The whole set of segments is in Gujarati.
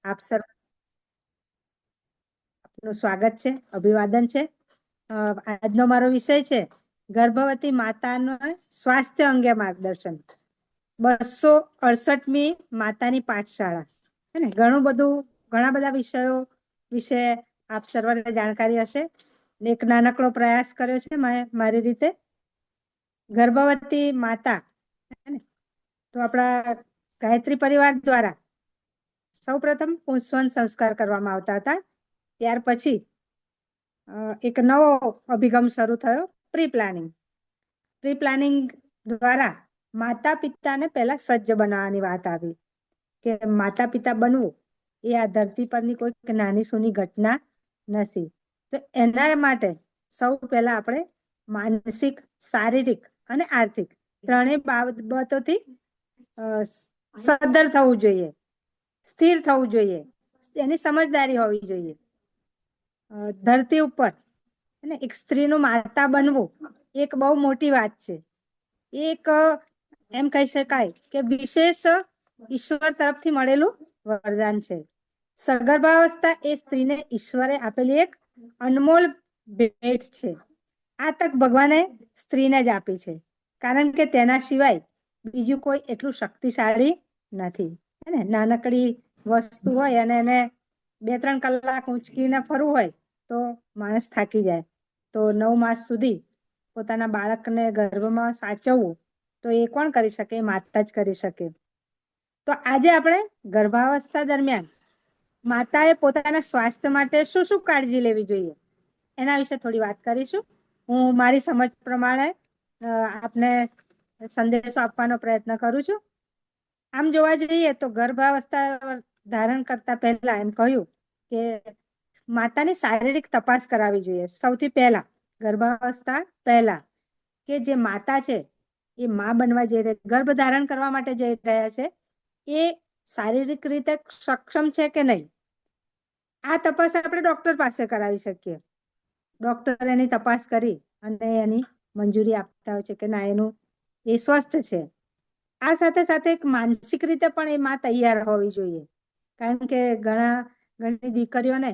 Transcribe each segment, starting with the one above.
આપ સર્વનું સ્વાગત છે, અભિવાદન છે. આજનો મારો વિષય છે ગર્ભવતી માતાનો સ્વાસ્થ્ય અંગે માર્ગદર્શન. 268મી માતાની પાઠશાળા. હે ને, ઘણા બધા વિષયો વિશે આપ સર્વને જાણકારી હશે. એક નાનકડો પ્રયાસ કર્યો છે મારી રીતે. ગર્ભવતી માતા, તો આપણા ગાયત્રી પરિવાર દ્વારા સૌપ્રથમ પુંસવન સંસ્કાર કરવામાં આવતા હતા. ત્યાર પછી એક નવો અભિગમ શરૂ થયો, પ્રી પ્લાનિંગ દ્વારા માતા પિતાને પહેલા સજ્જ બનાવવાની વાત આવી કે માતા પિતા બનવું એ આ ધરતી પરની કોઈ નાની સૂની ઘટના નથી. તો એના માટે સૌ પહેલા આપણે માનસિક, શારીરિક અને આર્થિક ત્રણેય બાબતોથી સદ્ધર થવું જોઈએ, સ્થિર થવું જોઈએ, એની સમજદારી હોવી જોઈએ. ધરતી ઉપર એક સ્ત્રીનું માતા બનવું એક બહુ મોટી વાત છે. એક એમ કહી શકાય કે વિશેષ ઈશ્વર તરફથી મળેલું વરદાન છે. સગર્ભાવસ્થા એ સ્ત્રીને ઈશ્વરે આપેલી એક અનમોલ ભેટ છે. આ તક ભગવાને સ્ત્રીને જ આપી છે, કારણ કે તેના સિવાય બીજું કોઈ એટલું શક્તિશાળી નથી. નાનકડી વસ્તુ હોય અને એને 2-3 કલાક ઊંચકીને ફરવું હોય તો માણસ થાકી જાય. તો 9 માસ સુધી પોતાના બાળકને ગર્ભમાં સાચવવું તો એ કોણ કરી શકે? માતા જ કરી શકે. તો આજે આપણે ગર્ભાવસ્થા દરમિયાન માતાએ પોતાના સ્વાસ્થ્ય માટે શું શું કાળજી લેવી જોઈએ એના વિશે થોડી વાત કરીશું. હું મારી સમજ પ્રમાણે આપને સંદેશો આપવાનો પ્રયત્ન કરું છું. આમ જોવા જઈએ તો ગર્ભાવસ્થા ધારણ કરતા પહેલા એમ કહ્યું કે માતાની શારીરિક તપાસ કરાવવી જોઈએ. સૌથી પહેલા ગર્ભાવસ્થા પહેલા કે જે માતા છે એ માં બનવા જઈ રહી, ગર્ભ ધારણ કરવા માટે જઈ રહ્યા છે, એ શારીરિક રીતે સક્ષમ છે કે નહીં, આ તપાસ આપણે ડોક્ટર પાસે કરાવી શકીએ. ડોક્ટર એની તપાસ કરી અને એની મંજૂરી આપતા હોય છે કે ના, એનું એ સ્વસ્થ છે. આ સાથે સાથે એક માનસિક રીતે પણ એ માં તૈયાર હોવી જોઈએ, કારણ કે ઘણી દીકરીઓને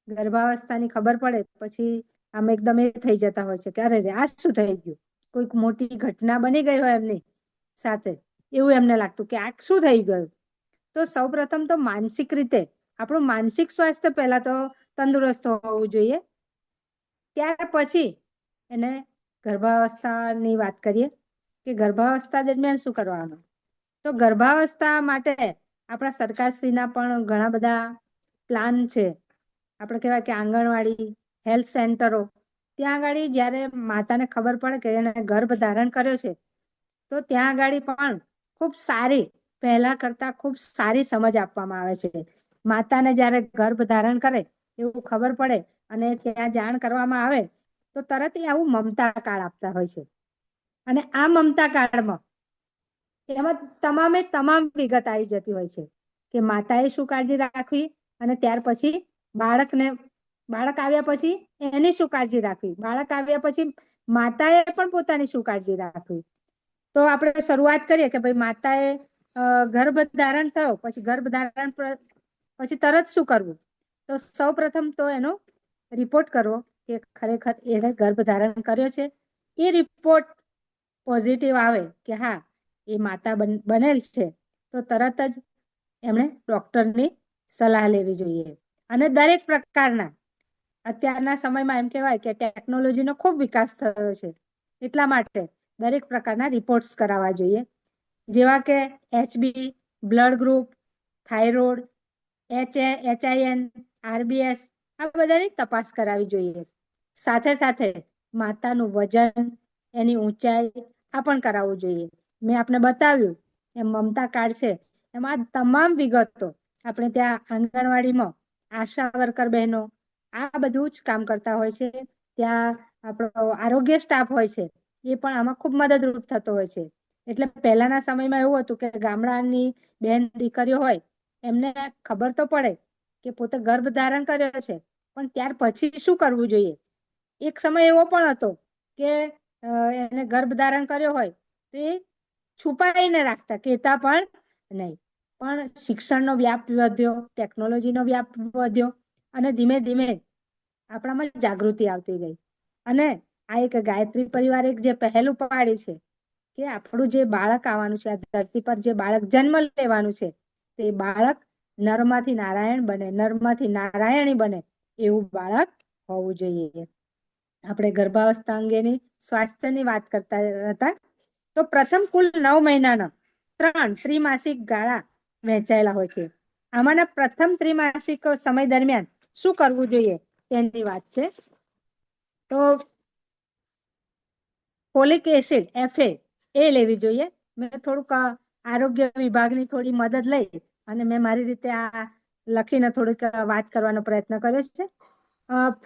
ગર્ભાવસ્થાની ખબર પડે પછી આમ એકદમ એ થઈ જતા હોય છે કે અરે આ શું થઈ ગયું, કોઈક મોટી ઘટના બની ગઈ હોય એમની સાથે, એવું એમને લાગતું કે આ શું થઈ ગયું. તો સૌપ્રથમ તો માનસિક રીતે આપણું માનસિક સ્વાસ્થ્ય પહેલા તો તંદુરસ્ત હોવું જોઈએ. ત્યાર પછી એને ગર્ભાવસ્થાની વાત કરીએ કે ગર્ભાવસ્થા દરમિયાન શું કરવાનું. તો ગર્ભાવસ્થા માટે આપણા સરકારશ્રીના પણ ઘણા બધા પ્લાન છે. આપણે કહેવાય કે આંગણવાડી, હેલ્થ સેન્ટરો, ત્યાં આગળ જ્યારે માતાને ખબર પડે કે એને ગર્ભ ધારણ કર્યો છે તો ત્યાં આગળ પણ ખૂબ સારી, પહેલા કરતા ખૂબ સારી સમજ આપવામાં આવે છે. માતાને જ્યારે ગર્ભ ધારણ કરે એવું ખબર પડે અને ત્યાં જાણ કરવામાં આવે તો તરત આવું મમતા કાર્ડ આપતા હોય છે. અને આ મમતા કાર્ડમાં એમાં તમામ વિગત આવી જતી હોય છે કે માતાએ શું કાળજી રાખવી અને ત્યાર પછી બાળક આવ્યા પછી એની શું કાળજી રાખવી, બાળક આવ્યા પછી માતાએ પણ પોતાની શું કાળજી રાખવી. તો આપણે શરૂઆત કરીએ કે ભાઈ માતાએ ગર્ભ ધારણ થયો પછી ગર્ભ ધારણ પછી તરત શું કરવું. તો સૌ પ્રથમ તો એનો રિપોર્ટ કરવો કે ખરેખર એને ગર્ભ ધારણ કર્યો છે. એ રિપોર્ટ પોઝિટિવ આવે કે હા એ માતા બનેલ છે તો તરત જ એમણે ડોક્ટરની સલાહ લેવી જોઈએ. અને દરેક પ્રકારના અત્યારના સમયમાં એમ કહેવાય કે ટેકનોલોજીનો ખૂબ વિકાસ થયો છે, એટલા માટે દરેક પ્રકારના રિપોર્ટ્સ કરાવવા જોઈએ, જેવા કે HB, blood group, thyroid, HIN, RBS, આ બધાની તપાસ કરાવવી જોઈએ. સાથે સાથે માતાનું વજન, એની ઊંચાઈ આ પણ કરાવવું જોઈએ. મેં આપને બતાવ્યું એમ મમતા કાર્ડ છે એમાં તમામ વિગતો આપણે ત્યાં આંગણવાડીમાં આશા વર્કર બહેનો આ બધું જ કામ કરતા હોય છે. ત્યાં આપણો આરોગ્ય સ્ટાફ હોય છે, એ પણ આમાં ખૂબ મદદરૂપ થતો હોય છે. એટલે પહેલાના સમયમાં એવું હતું કે ગામડાની બેન દીકરીઓ હોય એમને ખબર તો પડે કે પોતે ગર્ભ ધારણ કર્યો છે, પણ ત્યાર પછી શું કરવું જોઈએ. એક સમય એવો પણ હતો કે એને ગર્ભ ધારણ કર્યો હોય તો એ છુપાઈને રાખતા, કહેતા પણ નહીં. પણ શિક્ષણનો વ્યાપ વધ્યો, ટેકનોલોજીનો વ્યાપ વધ્યો અને ધીમે ધીમે આપણામાં જાગૃતિ આવતી ગઈ. અને આ એક ગાયત્રી પરિવાર એક જે પહેલું પાડી છે કે આપણું જે બાળક આવવાનું છે, આ ધરતી પર જે બાળક જન્મ લેવાનું છે, તે બાળક નરમાંથી નારાયણ બને, નરમાંથી નારાયણી બને એવું બાળક હોવું જોઈએ. આપણે ગર્ભાવસ્થા અંગેની સ્વાસ્થ્યની વાત કરતા હતા. તો પ્રથમ કુલ 9 મહિનાના 3 ત્રિમાસિક ગાળા વહેંચાયેલા હોય છે. આમાંના પ્રથમ ત્રિમાસિક સમય દરમિયાન શું કરવું જોઈએ તેની વાત છે. તો ફોલિક એસિડ FA એ લેવી જોઈએ. મેં થોડુંક આરોગ્ય વિભાગની થોડી મદદ લઈ અને મેં મારી રીતે આ લખીને થોડીક વાત કરવાનો પ્રયત્ન કર્યો છે.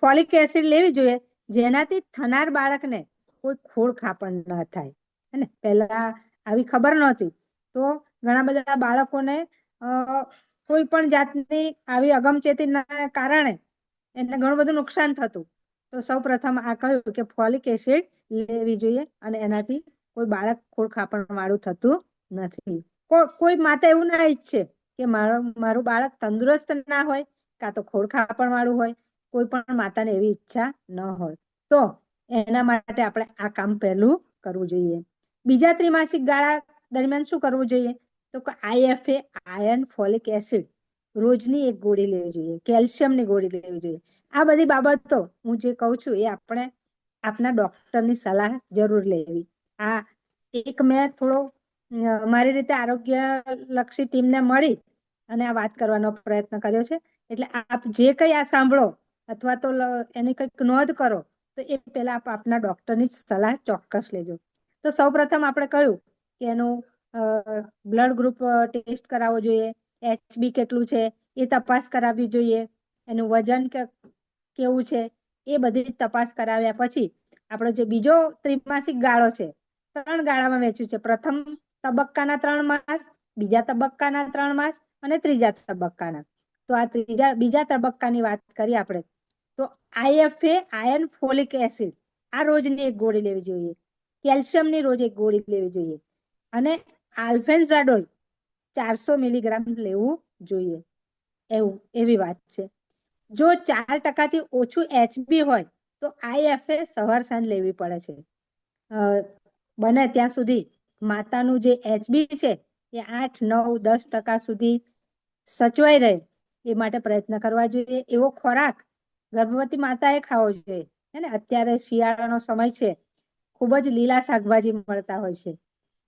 ફોલિક એસિડ લેવી જોઈએ જેનાથી થનાર બાળકને કોઈ ખોળ ખાપણ ન થાય. હે ને, પહેલા આવી ખબર નહોતી તો ઘણા બધા બાળકોને કોઈ પણ જાતની આવી અગમચેતીના કારણે એને ઘણું બધું નુકસાન થતું. તો સૌ પ્રથમ આ કહ્યું કે ફોલિક એસિડ લેવી જોઈએ અને એનાથી કોઈ બાળક ખોળ ખાપણ વાળું થતું નથી. કોઈ માતા એવું ના ઈચ્છે કે મારું બાળક તંદુરસ્ત ના હોય કાં તો ખોળ ખાપણ વાળું હોય. કોઈ પણ માતાને એવી ઈચ્છા ન હોય. તો એના માટે આપણે આ કામ પહેલું કરવું જોઈએ. બીજા ત્રિમાસિક ગાળા દરમિયાન શું કરવું જોઈએ? તો IFA આયર્ન ફોલિક એસિડ રોજની એક ગોળી લેવી જોઈએ, કેલ્શિયમની ગોળી લેવી જોઈએ. આ બધી બાબતો હું જે કહું છું એ આપણે આપના ડોક્ટરની સલાહ જરૂર લેવી. આ એક મેં થોડો મારી રીતે આરોગ્ય લક્ષી ટીમને મળી અને આ વાત કરવાનો પ્રયત્ન કર્યો છે. એટલે આપ જે કઈ આ સાંભળો અથવા તો એની કંઈક નોંધ કરો તો એ પહેલા આપ આપના ડોક્ટરની સલાહ ચોક્કસ લેજો. તો સૌ પ્રથમ આપણે કહ્યું કે એનું બ્લડ ગ્રુપ ટેસ્ટ કરાવવો જોઈએ, HB કેટલું છે એ તપાસ કરાવવી જોઈએ, એનું વજન કેવું છે એ બધી તપાસ કરાવ્યા પછી આપણો જે બીજો ત્રિમાસિક ગાળો છે, 3 ગાળામાં વહેંચ્યું છે. પ્રથમ તબક્કાના 3 માસ, બીજા તબક્કાના 3 માસ અને ત્રીજા તબક્કાના. તો આ બીજા તબક્કાની વાત કરીએ આપણે તો IFA આયર્ન ફોલિક એસિડ આ રોજની એક ગોળી લેવી જોઈએ, કેલ્શિયમની રોજ એક ગોળી લેવી જોઈએ અને આલ્ફેન્ઝાડોલ 400 મિલીગ્રામ લેવું જોઈએ. એવી વાત છે. જો 4% ઓછું HB હોય તો IFA સવાર સાંજ લેવી પડે છે. બને ત્યાં સુધી માતાનું જે HB છે એ 8, 9, 10% સુધી સચવાઈ રહે એ માટે પ્રયત્ન કરવા જોઈએ. એવો ખોરાક ગર્ભવતી માતાએ ખાવો જોઈએ. હે ને, અત્યારે શિયાળાનો સમય છે, ખૂબ જ લીલા શાકભાજી મળતા હોય છે.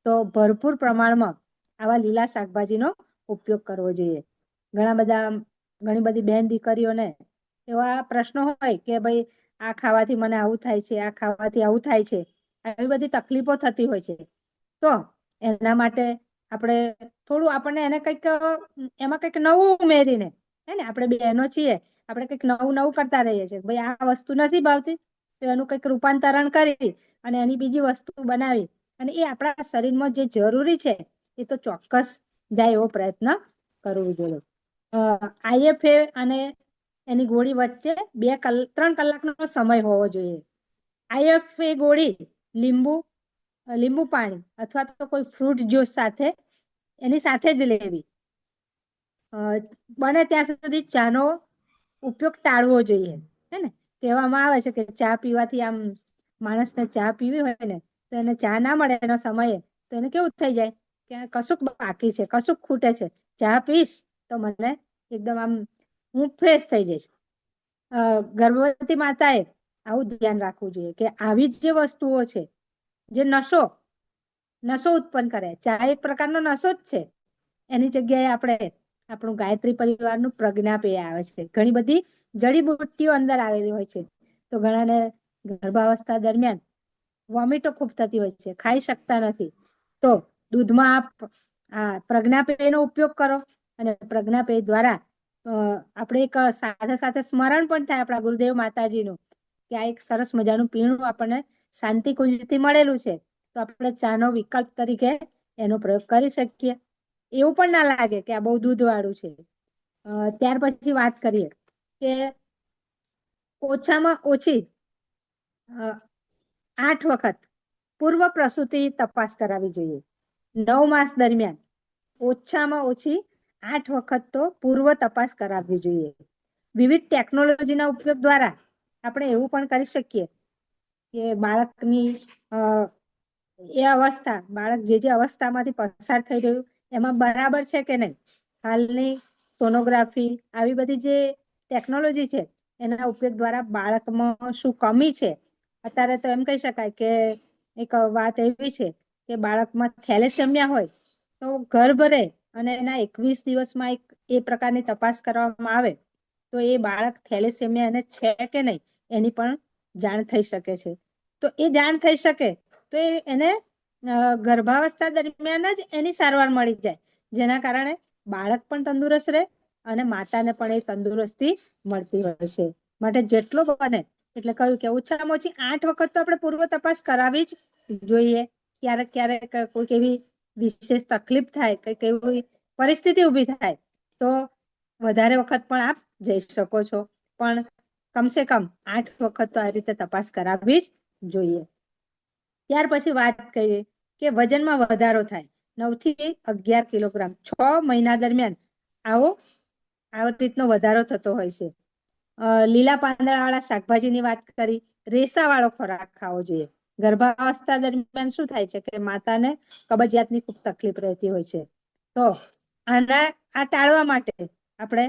તો ભરપૂર પ્રમાણમાં આવા લીલા શાકભાજીનો ઉપયોગ કરવો જોઈએ. ઘણી બધી બહેન દીકરીઓને એવા પ્રશ્નો હોય કે ભાઈ આ ખાવાથી મને આવું થાય છે, આ ખાવાથી આવું થાય છે, આવી બધી તકલીફો થતી હોય છે. તો એના માટે આપણે થોડું આપણને એને કંઈક એમાં કંઈક નવું ઉમેરીને, હે ને, આપણે બહેનો છીએ, આપણે કંઈક નવું નવું કરતા રહીએ છીએ. ભાઈ આ વસ્તુ નથી ભાવતી તો એનું કંઈક રૂપાંતરણ કરી અને એની બીજી વસ્તુ બનાવી અને એ આપણા શરીરમાં જે જરૂરી છે એ તો ચોક્કસ જાય એવો પ્રયત્ન કરવો જોઈએ. IFA અને એની ગોળી વચ્ચે 3 કલાકનો સમય હોવો જોઈએ. IFA ગોળી લીંબુ પાણી અથવા તો કોઈ ફ્રૂટ જ્યુસ સાથે એની સાથે જ લેવી. બને ત્યાં સુધી ચાનો ઉપયોગ ટાળવો જોઈએ. હે ને, કહેવામાં આવે છે કે ચા પીવાથી આમ માણસને ચા પીવી હોય ને તો એને ચા ના મળે એનો સમયે તો એને કેવું થઈ જાય કે કશુંક બાકી છે, કશુંક ખૂટે છે, ચા પીશ તો મને એકદમ આમ હું ફ્રેશ થઈ જઈશ. ગર્ભવતી માતાએ આવું ધ્યાન રાખવું જોઈએ કે આવી જ જે વસ્તુઓ છે જે નશો ઉત્પન્ન કરે, ચા એક પ્રકારનો નશો જ છે, એની જગ્યાએ આપણે આપણું ગાયત્રી પરિવારનું પ્રજ્ઞાપેય આવે છે. ઘણી બધી જડીબુટ્ટીઓ અંદર આવેલી હોય છે. તો ઘણાને ગર્ભાવસ્થા દરમિયાન વોમિટો ખૂબ થતી હોય છે, ખાઈ શકતા નથી. તો દૂધમાં આપ આ પ્રજ્ઞાપેયનો ઉપયોગ કરો અને પ્રજ્ઞાપેય દ્વારા આપણે એક સાથે સાથે સ્મરણ પણ થાય આપણા ગુરુદેવ માતાજીનું કે આ એક સરસ મજાનું પીણું આપણને શાંતિ કુંજથી મળેલું છે. તો આપણે ચાનો વિકલ્પ તરીકે એનો પ્રયોગ કરી શકીએ. એવું પણ ના લાગે કે આ બહુ દૂધ વાળું છે. ત્યાર પછી વાત કરીએ કે ઓછામાં ઓછી 8 વખત પૂર્વ પ્રસૂતિ તપાસ કરાવવી જોઈએ. 9 માસ દરમિયાન ઓછામાં ઓછી 8 વખત તો પૂર્વ તપાસ કરાવવી જોઈએ. વિવિધ ટેકનોલોજીના ઉપયોગ દ્વારા આપણે એવું પણ કરી શકીએ કે બાળકની એ અવસ્થા, બાળક જે અવસ્થામાંથી પસાર થઈ રહ્યું એમાં બરાબર છે કે નહીં, હાલની સોનોગ્રાફી, આવી બધી જે ટેકનોલોજી છે એના ઉપયોગ દ્વારા બાળકમાં શું કમી છે. અત્યારે તો એમ કહી શકાય કે એક વાત એવી છે કે બાળકમાં થેલેસેમિયા હોય તો ગર્ભ રહે અને એના 21 દિવસમાં એ પ્રકારની તપાસ કરવામાં આવે તો એ બાળક થેલેસેમિયા એને છે કે નહીં એની પણ જાણ થઈ શકે છે. તો એ જાણ થઈ શકે તો એને ગર્ભાવસ્થા દરમિયાન જ એની સારવાર મળી જાય, જેના કારણે બાળક પણ તંદુરસ્ત રહે અને માતાને પણ એ તંદુરસ્તી મળતી હોય છે. માટે જેટલો બને એટલે કહ્યું કે ઓછામાં ઓછી 8 વખત તો આપણે પૂર્વ તપાસ કરાવી જ જોઈએ. ક્યારેક ક્યારેક કોઈક એવી વિશેષ તકલીફ થાય, કંઈક એવી પરિસ્થિતિ ઊભી થાય તો વધારે વખત પણ આપ જઈ શકો છો, પણ કમસે કમ 8 વખત તો આ રીતે તપાસ કરાવવી જ જોઈએ. ત્યાર પછી વાત કરીએ કે વજનમાં વધારો થાય 9 થી 11 કિલોગ્રામ 6 મહિના દરમિયાન આવો રીતનો વધારો થતો હોય છે. લીલા પાંદડા વાળા શાકભાજીની વાત કરી, રેસા વાળો ખોરાક ખાવો જોઈએ. ગર્ભાવસ્થા દરમિયાન શું થાય છે કે માતાને કબજિયાતની ખૂબ તકલીફ રહેતી હોય છે. તો આ ટાળવા માટે આપણે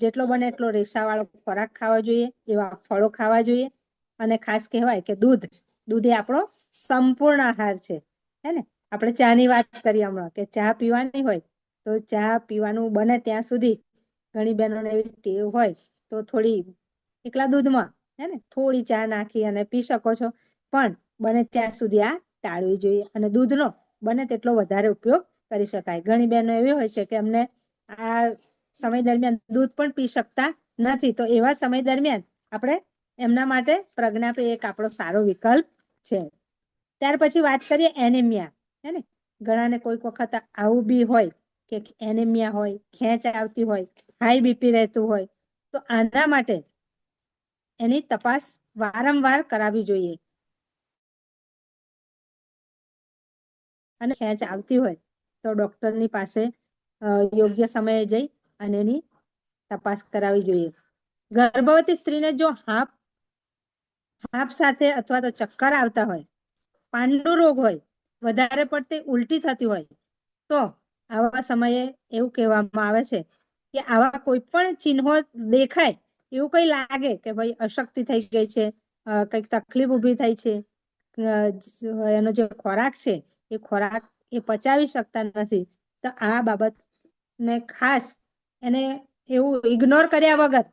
જેટલો બને એટલો રેસા વાળો ખોરાક ખાવો જોઈએ, એવા ફળો ખાવા જોઈએ. અને ખાસ કહેવાય કે દૂધ એ આપણો સંપૂર્ણ આહાર છે. હે ને, આપણે ચા ની વાત કરીએ હમણાં કે ચા પીવાની હોય તો ચા પીવાનું બને ત્યાં સુધી ઘણી બહેનોને એવી ટેવ હોય તો થોડી એકલા દૂધમાં હે ને થોડી ચા નાખી અને પી શકો છો, પણ બને ત્યાં સુધી આ ટાળવી જોઈએ અને દૂધનો બને તેટલો વધારે ઉપયોગ કરી શકાય. ઘણી બહેનો એવી હોય છે કે અમને આ સમય દરમિયાન દૂધ પણ પી શકતા નથી, તો એવા સમય દરમિયાન આપણે એમના માટે પ્રજ્ઞાપેય એક આપણો સારો વિકલ્પ છે. ત્યાર પછી વાત કરીએ એનિમિયા. હે ને, ઘણાને કોઈક વખત આવું બી હોય કે એનિમિયા હોય, ખેંચ આવતી હોય, હાઈ બીપી રહેતું હોય, તો આના માટે એની તપાસ વારંવાર કરાવવી જોઈએ. અને ખેંચ આવતી હોય તો ડોક્ટરની પાસે યોગ્ય સમયે જઈ અને એની તપાસ કરાવવી જોઈએ. ગર્ભવતી સ્ત્રીને જો હાફ સાથે અથવા તો ચક્કર આવતા હોય, પાંડુ રોગ હોય, વધારે પડતી ઉલટી થતી હોય તો આવા સમયે એવું કહેવામાં આવે છે કે આવા કોઈ પણ ચિહ્નો દેખાય, એવું કઈ લાગે કે ભાઈ અશક્તિ થઈ ગઈ છે, કઈક તકલીફ ઊભી થઈ છે, એનો જે ખોરાક છે એ ખોરાક એ પચાવી શકતા નથી, તો આ બાબતને ખાસ એને એવું ઇગ્નોર કર્યા વગર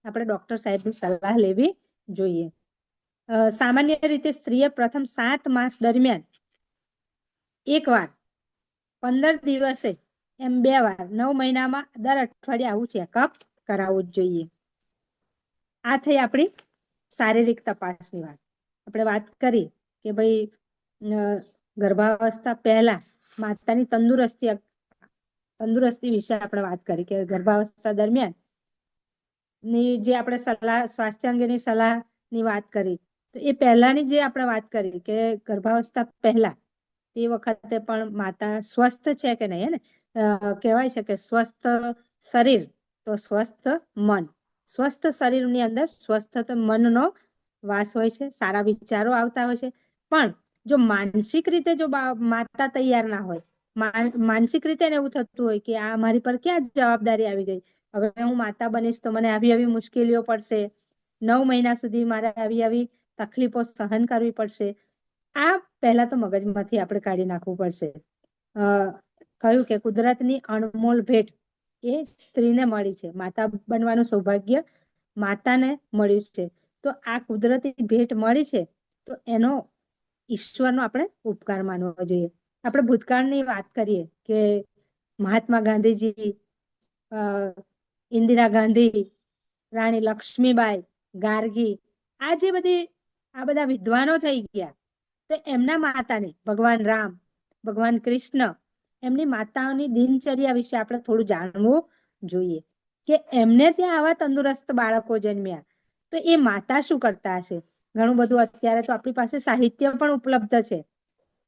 આપણે ડોક્ટર સાહેબની સલાહ લેવી જોઈએ. સામાન્ય રીતે સ્ત્રીએ પ્રથમ 7 માસ દરમિયાન 1 વાર, 15 દિવસે એમ 2 વાર, 9 મહિનામાં દર અઠવાડિયે આવું ચેકઅપ કરાવવું જ જોઈએ. આ થઈ આપણી શારીરિક તપાસની વાત. આપણે વાત કરી કે ભાઈ ગર્ભાવસ્થા પહેલા માતાની તંદુરસ્તી વિશે આપણે વાત કરી કે ગર્ભાવસ્થા દરમિયાન ની જે આપણે સ્વાસ્થ્ય અંગેની સલાહની વાત કરી, તો એ પહેલાની જે આપણે વાત કરી કે ગર્ભાવસ્થા પહેલા તે વખતે પણ માતા સ્વસ્થ છે કે નહીં. ને કહેવાય છે કે સ્વસ્થ શરીર તો સ્વસ્થ મન. સ્વસ્થ શરીરની અંદર સ્વસ્થ મનનો વાસ હોય છે, સારા વિચારો આવતા હોય છે. પણ જો માનસિક રીતે જો માતા તૈયાર ના હોય, માનસિક રીતે એવું થતું હોય કે આ મારી પર ક્યાં જવાબદારી આવી ગઈ, હવે હું માતા બનીશ તો મને આવી આવી મુશ્કેલીઓ પડશે, 9 મહિના સુધી મારે આવી તકલીફો સહન કરવી પડશે. આ પહેલા તો મગજમાંથી આપણે કાઢી નાખવું પડશે. કહ્યું કે કુદરતની અણમોલ ભેટ એ સ્ત્રીને મળી છે, માતા બનવાનું સૌભાગ્ય માતાને મળ્યું છે. તો આ કુદરતી ભેટ મળી છે તો એનો ઈશ્વરનો આપણે ઉપકાર માનવો જોઈએ. આપણે ભૂતકાળની વાત કરીએ કે મહાત્મા ગાંધીજી, ઇન્દિરા ગાંધી, રાણી લક્ષ્મીબાઈ, ગાર્ગી, આ બધા વિદ્વાનો થઈ ગયા, તો એમના માતાને ભગવાન રામ, ભગવાન કૃષ્ણ, એમની માતાઓની દિનચર્યા વિશે આપણે થોડું જાણવું જોઈએ કે એમને ત્યાં આવા તંદુરસ્ત બાળકો જન્મ્યા તો એ માતા શું કરતા હશે. ઘણું બધું અત્યારે તો આપણી પાસે સાહિત્ય પણ ઉપલબ્ધ છે.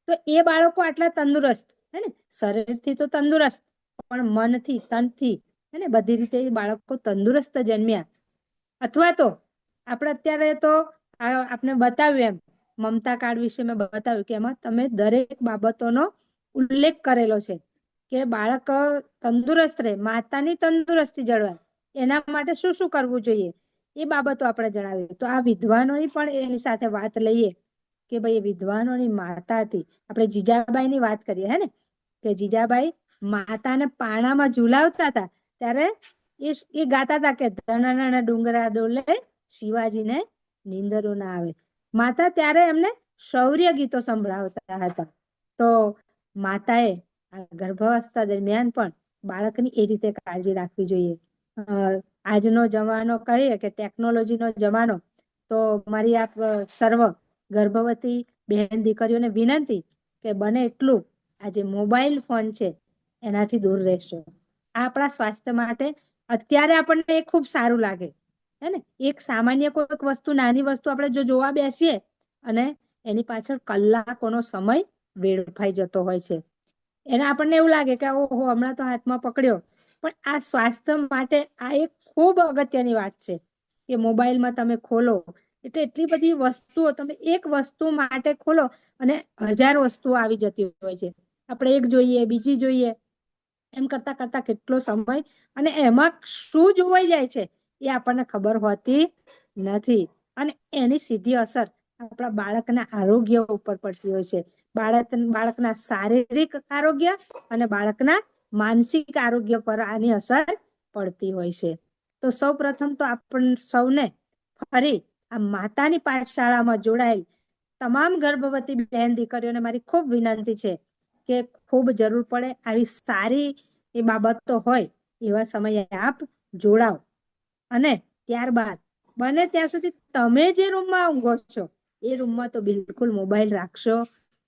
તો એ બાળકો આટલા તંદુરસ્ત, હે ને, શરીરથી તો તંદુરસ્ત પણ મનથી, તનથી અને બધી રીતે એ બાળકો તંદુરસ્ત જન્મ્યા. અથવા તો આપણે અત્યારે તો આપને બતાવ્યું એમ મમતા કાર્ડ વિશે મેં બતાવ્યું કે એમાં તમે દરેક બાબતોનો ઉલ્લેખ કરેલો છે કે બાળક તંદુરસ્ત રહે, માતાની તંદુરસ્તી જળવાય, એના માટે શું શું કરવું જોઈએ એ બાબતો આપણે જણાવીએ. તો આ વિદ્વાનોની પણ એની સાથે વાત લઈએ કે ભાઈ વિદ્વાનોની માતા હતી. આપણે જીજાબાઈ ની વાત કરીએ હે ને, કે જીજાબાઈ માતાને પાણામાં ઝુલાવતા હતા ત્યારે એ ગાતા હતા કે ધનાના ડુંગરા ડોલે શિવાજીને નીંદરો ના આવે. માતા ત્યારે એમને શૌર્ય ગીતો સંભળાવતા હતા. તો માતાએ ગર્ભાવસ્થા દરમિયાન પણ બાળકની એ રીતે કાળજી રાખવી જોઈએ. આજનો જમાનો કહીએ કે ટેકનોલોજીનો જમાનો, તો મારી આપ સર્વ ગર્ભવતી બહેન દીકરીઓને વિનંતી કે બને એટલું આ જે મોબાઈલ ફોન છે એનાથી દૂર રહેશો. આપણા સ્વાસ્થ્ય માટે અત્યારે આપણને એ ખૂબ સારું લાગે હે ને. એક સામાન્ય કોઈક વસ્તુ, નાની વસ્તુ આપણે જો જોવા બેસીએ અને એની પાછળ કલાકોનો સમય વેડફાઈ જતો હોય છે. એને આપણને એવું લાગે કે ઓહો હમણાં તો હાથમાં પકડ્યો, પણ આ સ્વાસ્થ્ય માટે આ એક ખૂબ અગત્યની વાત છે કે મોબાઈલમાં તમે ખોલો એટલે એટલી બધી વસ્તુઓ, તમે એક વસ્તુ માટે ખોલો અને 1000 વસ્તુઓ આવી જતી હોય છે. આપણે એક જોઈએ, બીજી જોઈએ, એમ કરતા કરતા કેટલો સમય અને એમાં શું જોવાઈ જાય છે એ આપણને ખબર હોતી નથી. અને એની સીધી અસર આપણા બાળકના આરોગ્ય ઉપર પડતી હોય છે. બાળકના શારીરિક આરોગ્ય અને બાળકના માનસિક આરોગ્ય પર આની અસર પડતી હોય છે. તો સૌ પ્રથમ તો આપણ સૌને ફરી આ માતાની પાઠશાળામાં જોડાયેલ તમામ ગર્ભવતી બહેન દીકરીઓને મારી ખૂબ વિનંતી છે કે ખૂબ જરૂર પડે આવી સારી એ બાબતો હોય એવા સમયે આપ જોડાઓ. અને ત્યારબાદ બને ત્યાં સુધી તમે જે રૂમમાં ઊંઘો છો એ રૂમમાં તો બિલકુલ મોબાઈલ રાખશો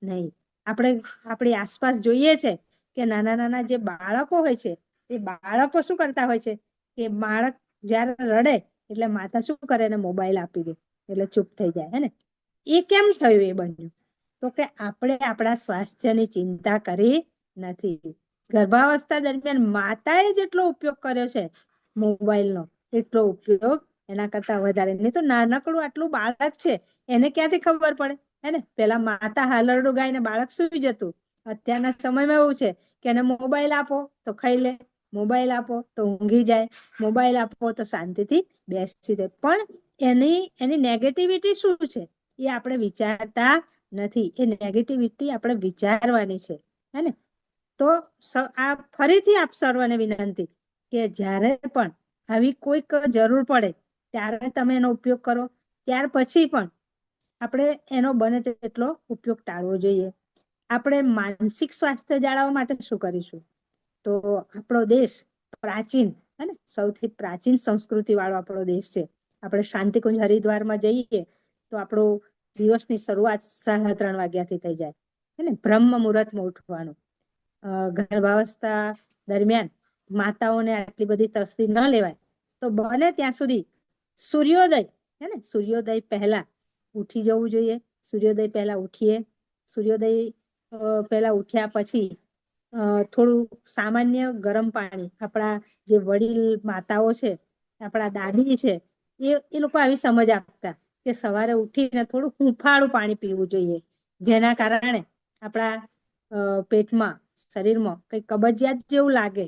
નહીં. આપણે આપણી આસપાસ જોઈએ છે કે નાના નાના જે બાળકો હોય છે એ બાળકો શું કરતા હોય છે કે બાળક જયારે રડે એટલે માતા શું કરે, એને મોબાઈલ આપી દે એટલે ચૂપ થઈ જાય હે ને. એ કેમ થયું? એ બન્યું તો કે આપણે આપણા સ્વાસ્થ્યની ચિંતા કરી નથી. ગર્ભાવસ્થા દરમિયાન માતાએ જેટલો ઉપયોગ કર્યો છે મોબાઈલનો એટલો ઉપયોગ એના કરતા વધારે નહીં. તો નાનકડું આટલું બાળક છે એને ક્યાંથી ખબર પડે હે ને. પેલા માતા હાલરડું ગાઈને બાળક સુઈ જતું. અત્યારના સમયમાં એવું છે કે એને મોબાઈલ આપો તો ખાઈ લે, મોબાઈલ આપો તો ઊંઘી જાય, મોબાઈલ આપો તો શાંતિથી બેસી રહે. પણ એની નેગેટિવિટી શું છે એ આપણે વિચારતા નથી. એ નેગેટિવિટી આપણે વિચારવાની છે હે ને. તો આ ફરીથી આપ સર્વને વિનંતી કે જ્યારે પણ આવી કોઈક જરૂર પડે ત્યારે તમે એનો ઉપયોગ કરો. ત્યાર પછી પણ આપણે એનો બને તેટલો ઉપયોગ ટાળવો જોઈએ. આપણે માનસિક સ્વાસ્થ્ય જાળવવા માટે શું કરીશું? તો આપણો દેશ પ્રાચીન અને સૌથી પ્રાચીન સંસ્કૃતિ વાળો આપણો દેશ છે. આપણે શાંતિકુંજ હરિદ્વારમાં જઈએ તો આપણો દિવસની શરૂઆત 3:30 વાગ્યાથી થઈ જાય હે ને. બ્રહ્મ મુહૂર્તમાં ઉઠવાનું. ગર્ભાવસ્થા દરમિયાન માતાઓને આટલી બધી તસ્તી ન લેવાય તો બને ત્યાં સુધી સૂર્યોદય હે ને, સૂર્યોદય પહેલા ઉઠી જવું જોઈએ. સૂર્યોદય પહેલા ઉઠીએ. સૂર્યોદય પહેલા ઉઠ્યા પછી થોડું સામાન્ય ગરમ પાણી, આપણા જે વડીલ માતાઓ છે, આપણા દાદી છે, એ લોકો આવી સમજ આપતા કે સવારે ઉઠીને થોડું હુંફાળું પાણી પીવું જોઈએ, જેના કારણે આપણા પેટમાં, શરીરમાં કઈ કબજિયાત જેવું લાગે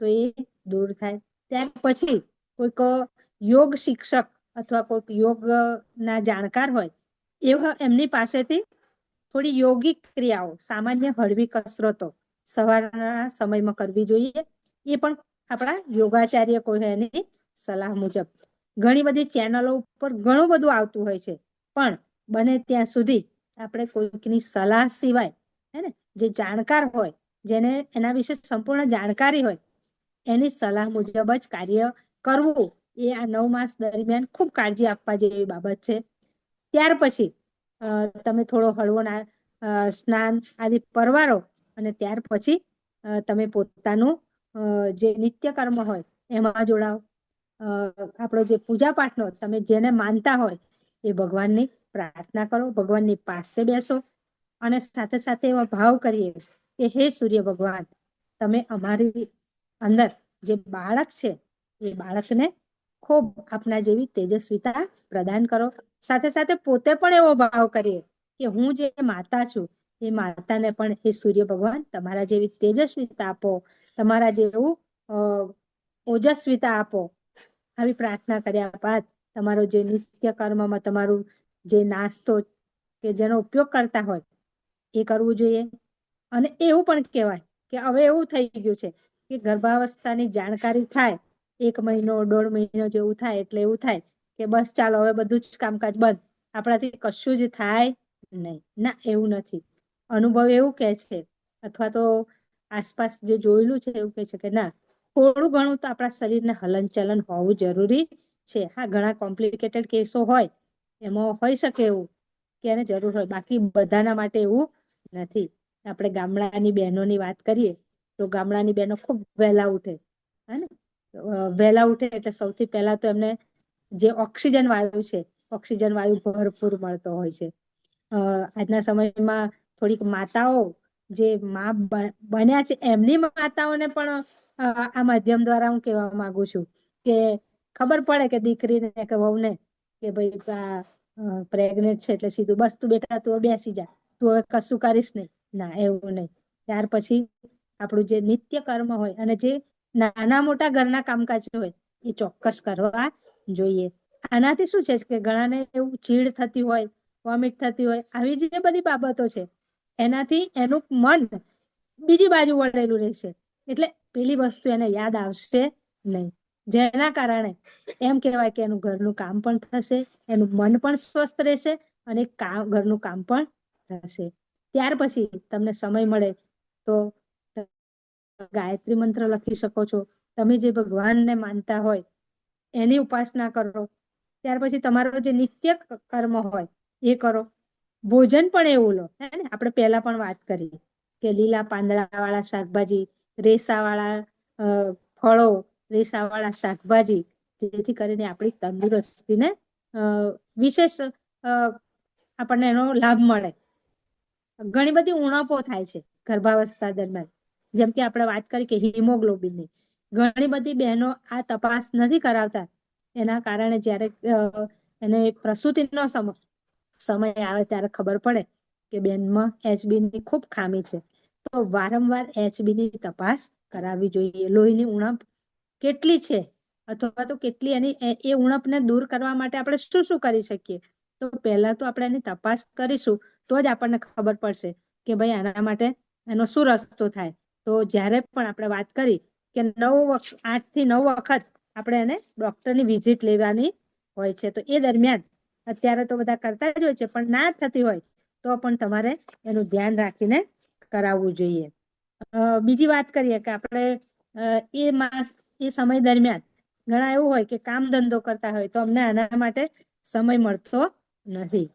તો એ દૂર થાય. ત્યાર પછી કોઈક યોગ શિક્ષક અથવા કોઈક યોગ ના જાણકાર હોય એવા એમની પાસેથી થોડી યોગિક ક્રિયાઓ, સામાન્ય હળવી કસરતો સવારના સમયમાં કરવી જોઈએ. એ પણ આપણા યોગાચાર્ય કોઈ એની સલાહ મુજબ. ઘણી બધી ચેનલો ઉપર ઘણું બધું આવતું હોય છે, પણ બને ત્યાં સુધી આપણે કોઈકની સલાહ સિવાય હે ને, જે જાણકાર હોય, જેને એના વિશે સંપૂર્ણ જાણકારી હોય, એની સલાહ મુજબ જ કાર્ય કરવું એ આ 9 માસ દરમિયાન ખૂબ કાળજી આપવા જેવી બાબત છે. ત્યાર પછી તમે થોડો હળવો સ્નાન આદિ પરવારો અને ત્યાર પછી તમે પોતાનું જે નિત્ય કર્મ હોય એમાં જોડાઓ. આપણો જે પૂજા પાઠનો તમે જેને માનતા હોય એ ભગવાનની પ્રાર્થના કરો, ભગવાનની પાસે બેસો અને સાથે સાથે એવા ભાવ કરીએ કે હે સૂર્ય ભગવાન, તમે અમારી અંદર જે બાળક છે એ બાળકને ખૂબ આપના જેવી તેજસ્વીતા પ્રદાન કરો. સાથે સાથે પોતે પણ એવો ભાવ કરીએ કે હું જે માતા છું એ માતાને પણ એ સૂર્ય ભગવાન તમારા જેવી તેજસ્વીતા આપો, તમારા જેવું ઓજસ્વીતા આપો. આવી પ્રાર્થના કર્યા બાદ તમારો જે નિત્ય કર્મમાં તમારું જે નાસ્તો કે જેનો ઉપયોગ કરતા હોય એ કરવું જોઈએ. અને એવું પણ કહેવાય કે હવે એવું થઈ ગયું છે કે ગર્ભાવસ્થાની જાણકારી થાય 1 મહિનો 1.5 મહિનો જેવું થાય એટલે એવું થાય કે બસ ચાલો હવે બધું જ કામકાજ બંધ, આપણાથી કશું જ થાય નહીં. ના, એવું નથી. અનુભવ એવું કે છે અથવા તો આસપાસ જે જોયેલું છે એવું કે છે કે ના, થોડું ઘણું તો આપણા શરીરને હલનચલન હોવું જરૂરી છે. હા, ઘણા કોમ્પ્લિકેટેડ કેસો હોય એમાં હોઈ શકે એવું કે એને જરૂર હોય, બાકી બધાના માટે એવું નથી. આપણે ગામડાની બહેનોની વાત કરીએ તો ગામડાની બહેનો ખૂબ વહેલા ઉઠે, હે ને? વહેલા ઉઠે એટલે સૌથી પહેલા તો એમને જે ઓક્સિજન વાયુ છે, ઓક્સિજન વાયુ ભરપૂર મળતો હોય છે. આજના સમયમાં થોડીક માતાઓ જે મા બન્યા છે એમની માતાઓને પણ આ માધ્યમ દ્વારા હું કહેવા માંગુ છું કે ખબર પડે કે દીકરીને કે વહુને કે ભાઈ પ્રેગ્નેન્ટ છે એટલે સીધું બસ તું બેટા તું બેસી જા, તું હવે કશું કરીશ નહીં. ના, એવું નહીં. ત્યાર પછી આપણું જે નિત્ય કર્મ હોય અને જે નાના મોટા ઘરના કામકાજ હોય એ ચોક્કસ કરવા જોઈએ. આનાથી શું છે કે ઘણાને એવું ચીડ થતી હોય, વોમિટ થતી હોય, આવી જે બધી બાબતો છે એનાથી એનું મન બીજી બાજુ વળેલું રહેશે એટલે પેલી વસ્તુ એને યાદ આવશે નહીં. જેના કારણે એમ કહેવાય કે એનું ઘરનું કામ પણ થશે, એનું મન પણ સ્વસ્થ રહેશે અને ઘરનું કામ પણ થશે. ત્યાર પછી તમને સમય મળે તો ગાયત્રી મંત્ર લખી શકો છો. તમે જે ભગવાનને માનતા હોય એની ઉપાસના કરો. ત્યાર પછી તમારો જે નિત્ય કર્મ હોય એ કરો. ભોજન પણ એવું લો, હે ને? આપણે પહેલા પણ વાત કરી કે લીલા પાંદડા વાળા શાકભાજી, રેસા વાળા ફળો, રેસા વાળા શાકભાજી, જેથી કરીને આપણી તંદુરસ્તીને વિશેષ આપણને એનો લાભ મળે. ઘણી બધી ઉણપો થાય છે ગર્ભાવસ્થા દરમિયાન. જેમ કે આપણે વાત કરી કે હિમોગ્લોબિનની, ઘણી બધી બહેનો આ તપાસ નથી કરાવતા. એના કારણે જ્યારે એને પ્રસૂતિનો સમય આવે ત્યારે ખબર પડે કે બેનમાં HB ની ખૂબ ખામી છે. તો વારંવાર HB ની તપાસ કરાવવી જોઈએ. લોહીની ઉણપ કેટલી છે અથવા તો કેટલી એની એ ઉણપને દૂર કરવા માટે આપણે શું શું કરી શકીએ, તો પહેલા તો આપણે એની તપાસ કરીશું તો જ આપણને ખબર પડશે કે ભાઈ આના માટે એનો શું રસ્તો થાય. તો જ્યારે પણ આપણે વાત કરી કે 8 થી 9 વખત આપણે એને ડોક્ટરની વિઝિટ લેવાની હોય છે, તો એ દરમિયાન અત્યારે તો બધા કરતા જ હોય છે, પણ ના થતી હોય તો પણ તમારે એનું ધ્યાન રાખીને કરાવવું જોઈએ. બીજી વાત કરીએ કે આપણે એ સમય દરમિયાન ઘણા એવું હોય કે કામ ધંધો કરતા હોય તો અમને આના માટે સમય મળતો નથી.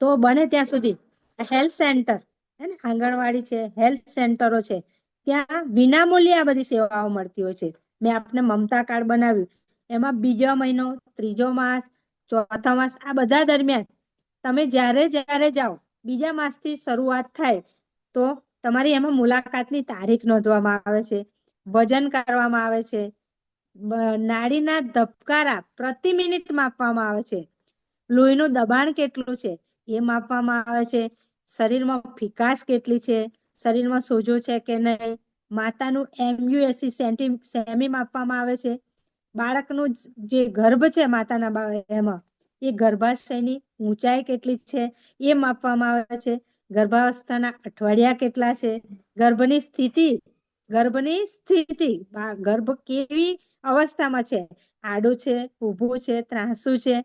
તો બને ત્યાં સુધી હેલ્થ સેન્ટર, હે ને, આંગણવાડી છે, હેલ્થ સેન્ટરો છે, ત્યાં વિનામૂલ્યે આ બધી સેવાઓ મળતી હોય છે. મેં આપને મમતા કાર્ડ બનાવ્યું, એમાં 2જો મહિનો, 3જો માસ, 4થા માસ, આ બધા દરમિયાન તમે જ્યારે જાઓ, 2જા માસથી શરૂઆત થાય તો તમારી એમાં મુલાકાતની તારીખ નોંધવામાં આવે છે, વજન કરવામાં આવે છે, નાડીના ધબકારા પ્રતિ મિનિટ માપવામાં આવે છે, લોહીનું દબાણ કેટલું છે એ માપવામાં આવે છે, શરીરમાં ફિકાસ કેટલી છે, શરીરમાં સોજો છે કે નહીં, માતાનું MUSC સેમી માપવામાં આવે છે, બાળકનું જે ગર્ભ છે માતાના એમાં એ ગર્ભાશયની ઊંચાઈ કેટલી છે એ માપવામાં આવે છે, ગર્ભાવસ્થાના અઠવાડિયા કેટલા છે, ગર્ભની સ્થિતિ, ગર્ભ કેવી અવસ્થામાં છે, આડું છે, ઊભું છે, ત્રાંસુ છે,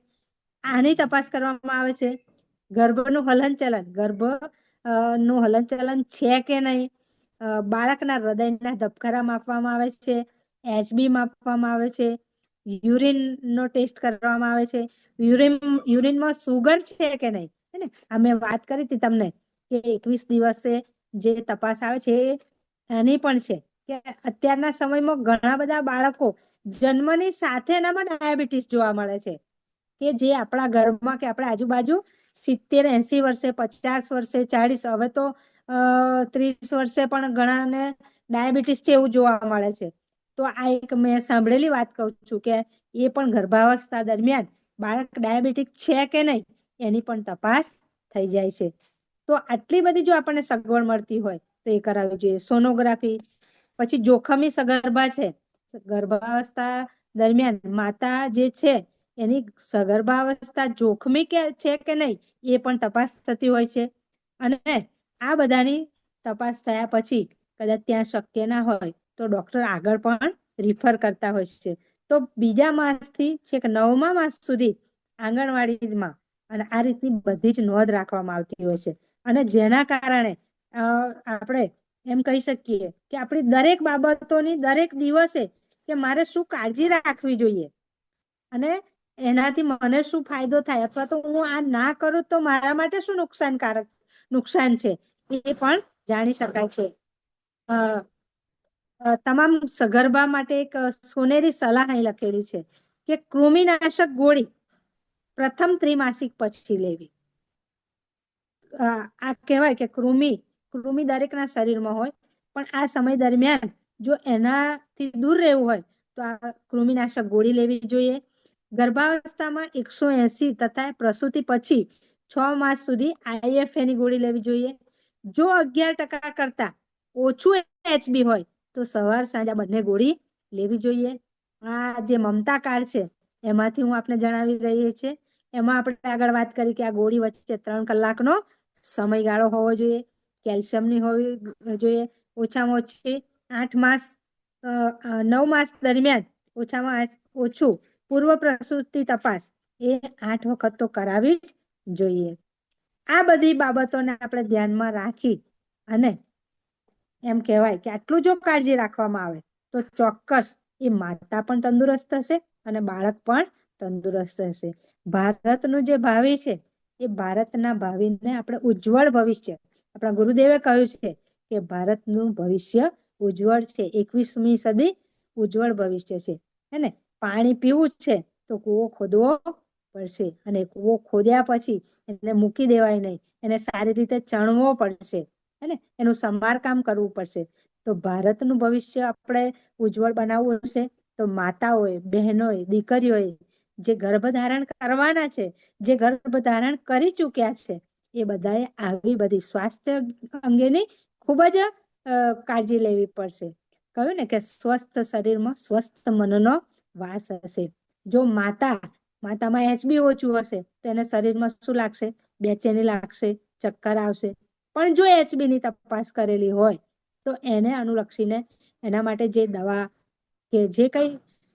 આની તપાસ કરવામાં આવે છે. ગર્ભનું હલનચલન છે કે નહીં, બાળકના હૃદયના ધબકારા માપવામાં આવે છે, HB માપવામાં આવે છે, યુરિનનો ટેસ્ટ કરવામાં આવે છે, યુરિનમાં સુગર છે કે નહીં, હે ને? અમે વાત કરી હતી તમને કે 21 દિવસે જે તપાસ આવે છે એની પણ છે કે અત્યારના સમયમાં ઘણા બધા બાળકો જન્મની સાથે એનામાં ડાયાબિટીસ જોવા મળે છે કે જે આપણા ઘરમાં કે આપણા આજુબાજુ 70-80 વર્ષે, 50 વર્ષે, 40, હવે તો 30 વર્ષે પણ ઘણાને ડાયાબિટીસ છે એવું જોવા મળે છે. તો આ એક મેં સાંભળેલી વાત કહું છું કે એ પણ ગર્ભાવસ્થા દરમિયાન બાળક ડાયાબિટીક છે કે નહીં એની પણ તપાસ થઈ જાય છે. તો આટલી બધી જો આપણને સગવડ મળતી હોય તો એ કરાવવી જોઈએ. સોનોગ્રાફી, પછી જોખમી સગર્ભા છે, ગર્ભાવસ્થા દરમિયાન માતા જે છે એની સગર્ભાવસ્થા જોખમી છે કે નહીં એ પણ તપાસ થતી હોય છે. અને આ બધાની તપાસ થયા પછી કદાચ ત્યાં શક્ય ના હોય તો ડોક્ટર આગળ પણ રિફર કરતા હોય છે. તો બીજા માસથી છેક 9મા માસ સુધી આંગણવાડીમાં અને આ રીતની બધી જ નોંધ રાખવામાં આવતી હોય છે. અને જેના કારણે આપણે એમ કહી શકીએ કે આપણી દરેક બાબતોની દરેક દિવસે કે મારે શું કાળજી રાખવી જોઈએ અને એનાથી મને શું ફાયદો થાય, અથવા તો હું આ ના કરું તો મારા માટે શું નુકસાન છે એ પણ જાણી શકાય છે. તમામ સગર્ભા માટે એક સોનેરી સલાહ અહીં લખેલી છે કે કૃમિનાશક ગોળી પ્રથમ ત્રિમાસિક પછી લેવી. આ કહેવાય કે કૃમિ દરેકના શરીરમાં હોય, પણ આ સમય દરમિયાન જો એનાથી દૂર રહેવું હોય તો આ કૃમિનાશક ગોળી લેવી જોઈએ. ગર્ભાવસ્થામાં 180 તથા પ્રસૂતિ પછી 6 માસ સુધી IFA ની ગોળી લેવી જોઈએ. જો 11% કરતા ઓછું HB હોય તો સવાર સાંજ આ બંને ગોળી લેવી જોઈએ. આ જે મમતા કાર્ડ છે એમાંથી હું આપને જણાવી રહી છે. એમાં આપણે આગળ વાત કરી કે આ ગોળી વચ્ચે 3 કલાકનો સમયગાળો હોવો જોઈએ. કેલ્શિયમની હોવી જોઈએ. ઓછામાં ઓછી 8 માસ 9 માસ દરમિયાન ઓછામાં ઓછું પૂર્વ પ્રસૂતિ તપાસ એ 8 વખત તો કરાવી જ જોઈએ. આ બધી બાબતોને આપણે ધ્યાનમાં રાખી અને એમ કહેવાય કે આટલું જો કાળજી રાખવામાં આવે તો ચોક્કસ એ માતા પણ તંદુરસ્ત હશે અને બાળક પણ તંદુરસ્ત હશે. ભારતનું જે ભાવિ છે એ ભારતના ભાવિને આપણે ઉજ્જવળ ભવિષ્ય, આપણા ગુરુદેવે કહ્યું છે કે ભારતનું ભવિષ્ય ઉજ્જવળ છે. 21મી સદી ઉજ્જવળ ભવિષ્ય છે. હે ને? પાણી પીવું છે તો કૂવો ખોદવો પડશે અને કૂવો ખોદ્યા પછી એને મૂકી દેવાય નહીં, એને સારી રીતે ચણવો પડશે, હે ને? એનું સમારકામ કરવું પડશે. તો ભારતનું ભવિષ્ય આપણે ઉજ્જવળ બનાવવું હશે તો માતાઓએ, બહેનોએ, દીકરીઓએ જે ગર્ભધારણ કરવાના છે, જે ગર્ભધારણ કરી ચૂક્યા છે, એ બધાએ આવી બધી સ્વાસ્થ્ય અંગેની ખૂબ જ કાળજી લેવી પડશે. કહ્યું ને કે સ્વસ્થ શરીરમાં સ્વસ્થ મનનો વાસ હશે. જો માતામાં HB ઓછું હશે તો એને શરીરમાં શું લાગશે? બેચેની લાગશે, ચક્કર આવશે. પણ જો HB ની તપાસ કરેલી હોય તો એને અનુલક્ષીને એના માટે જે દવા કે જે કઈ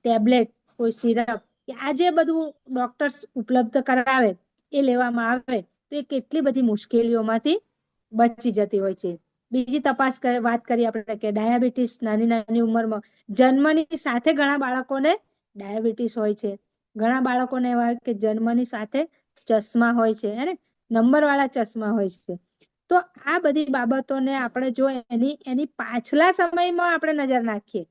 ટેબ્લેટ, કોઈ સિરપ કે આ જે બધું ડોક્ટર્સ ઉપલબ્ધ કરાવે એ લેવામાં આવે તો એ કેટલી બધી મુશ્કેલીઓમાંથી બચી જતી હોય છે. બીજી તપાસ વાત કરીએ આપણે કે ડાયાબિટીસ નાની ઉંમરમાં જન્મની સાથે ઘણા બાળકોને ડાયાબિટીસ હોય છે. ઘણા બાળકોને એવા કે જન્મની સાથે ચશ્મા હોય છે, હે ને? નંબરવાળા ચશ્મા હોય છે. તો આ બધી બાબતોને આપણે જો એની પાછલા સમયમાં આપણે નજર નાખીએ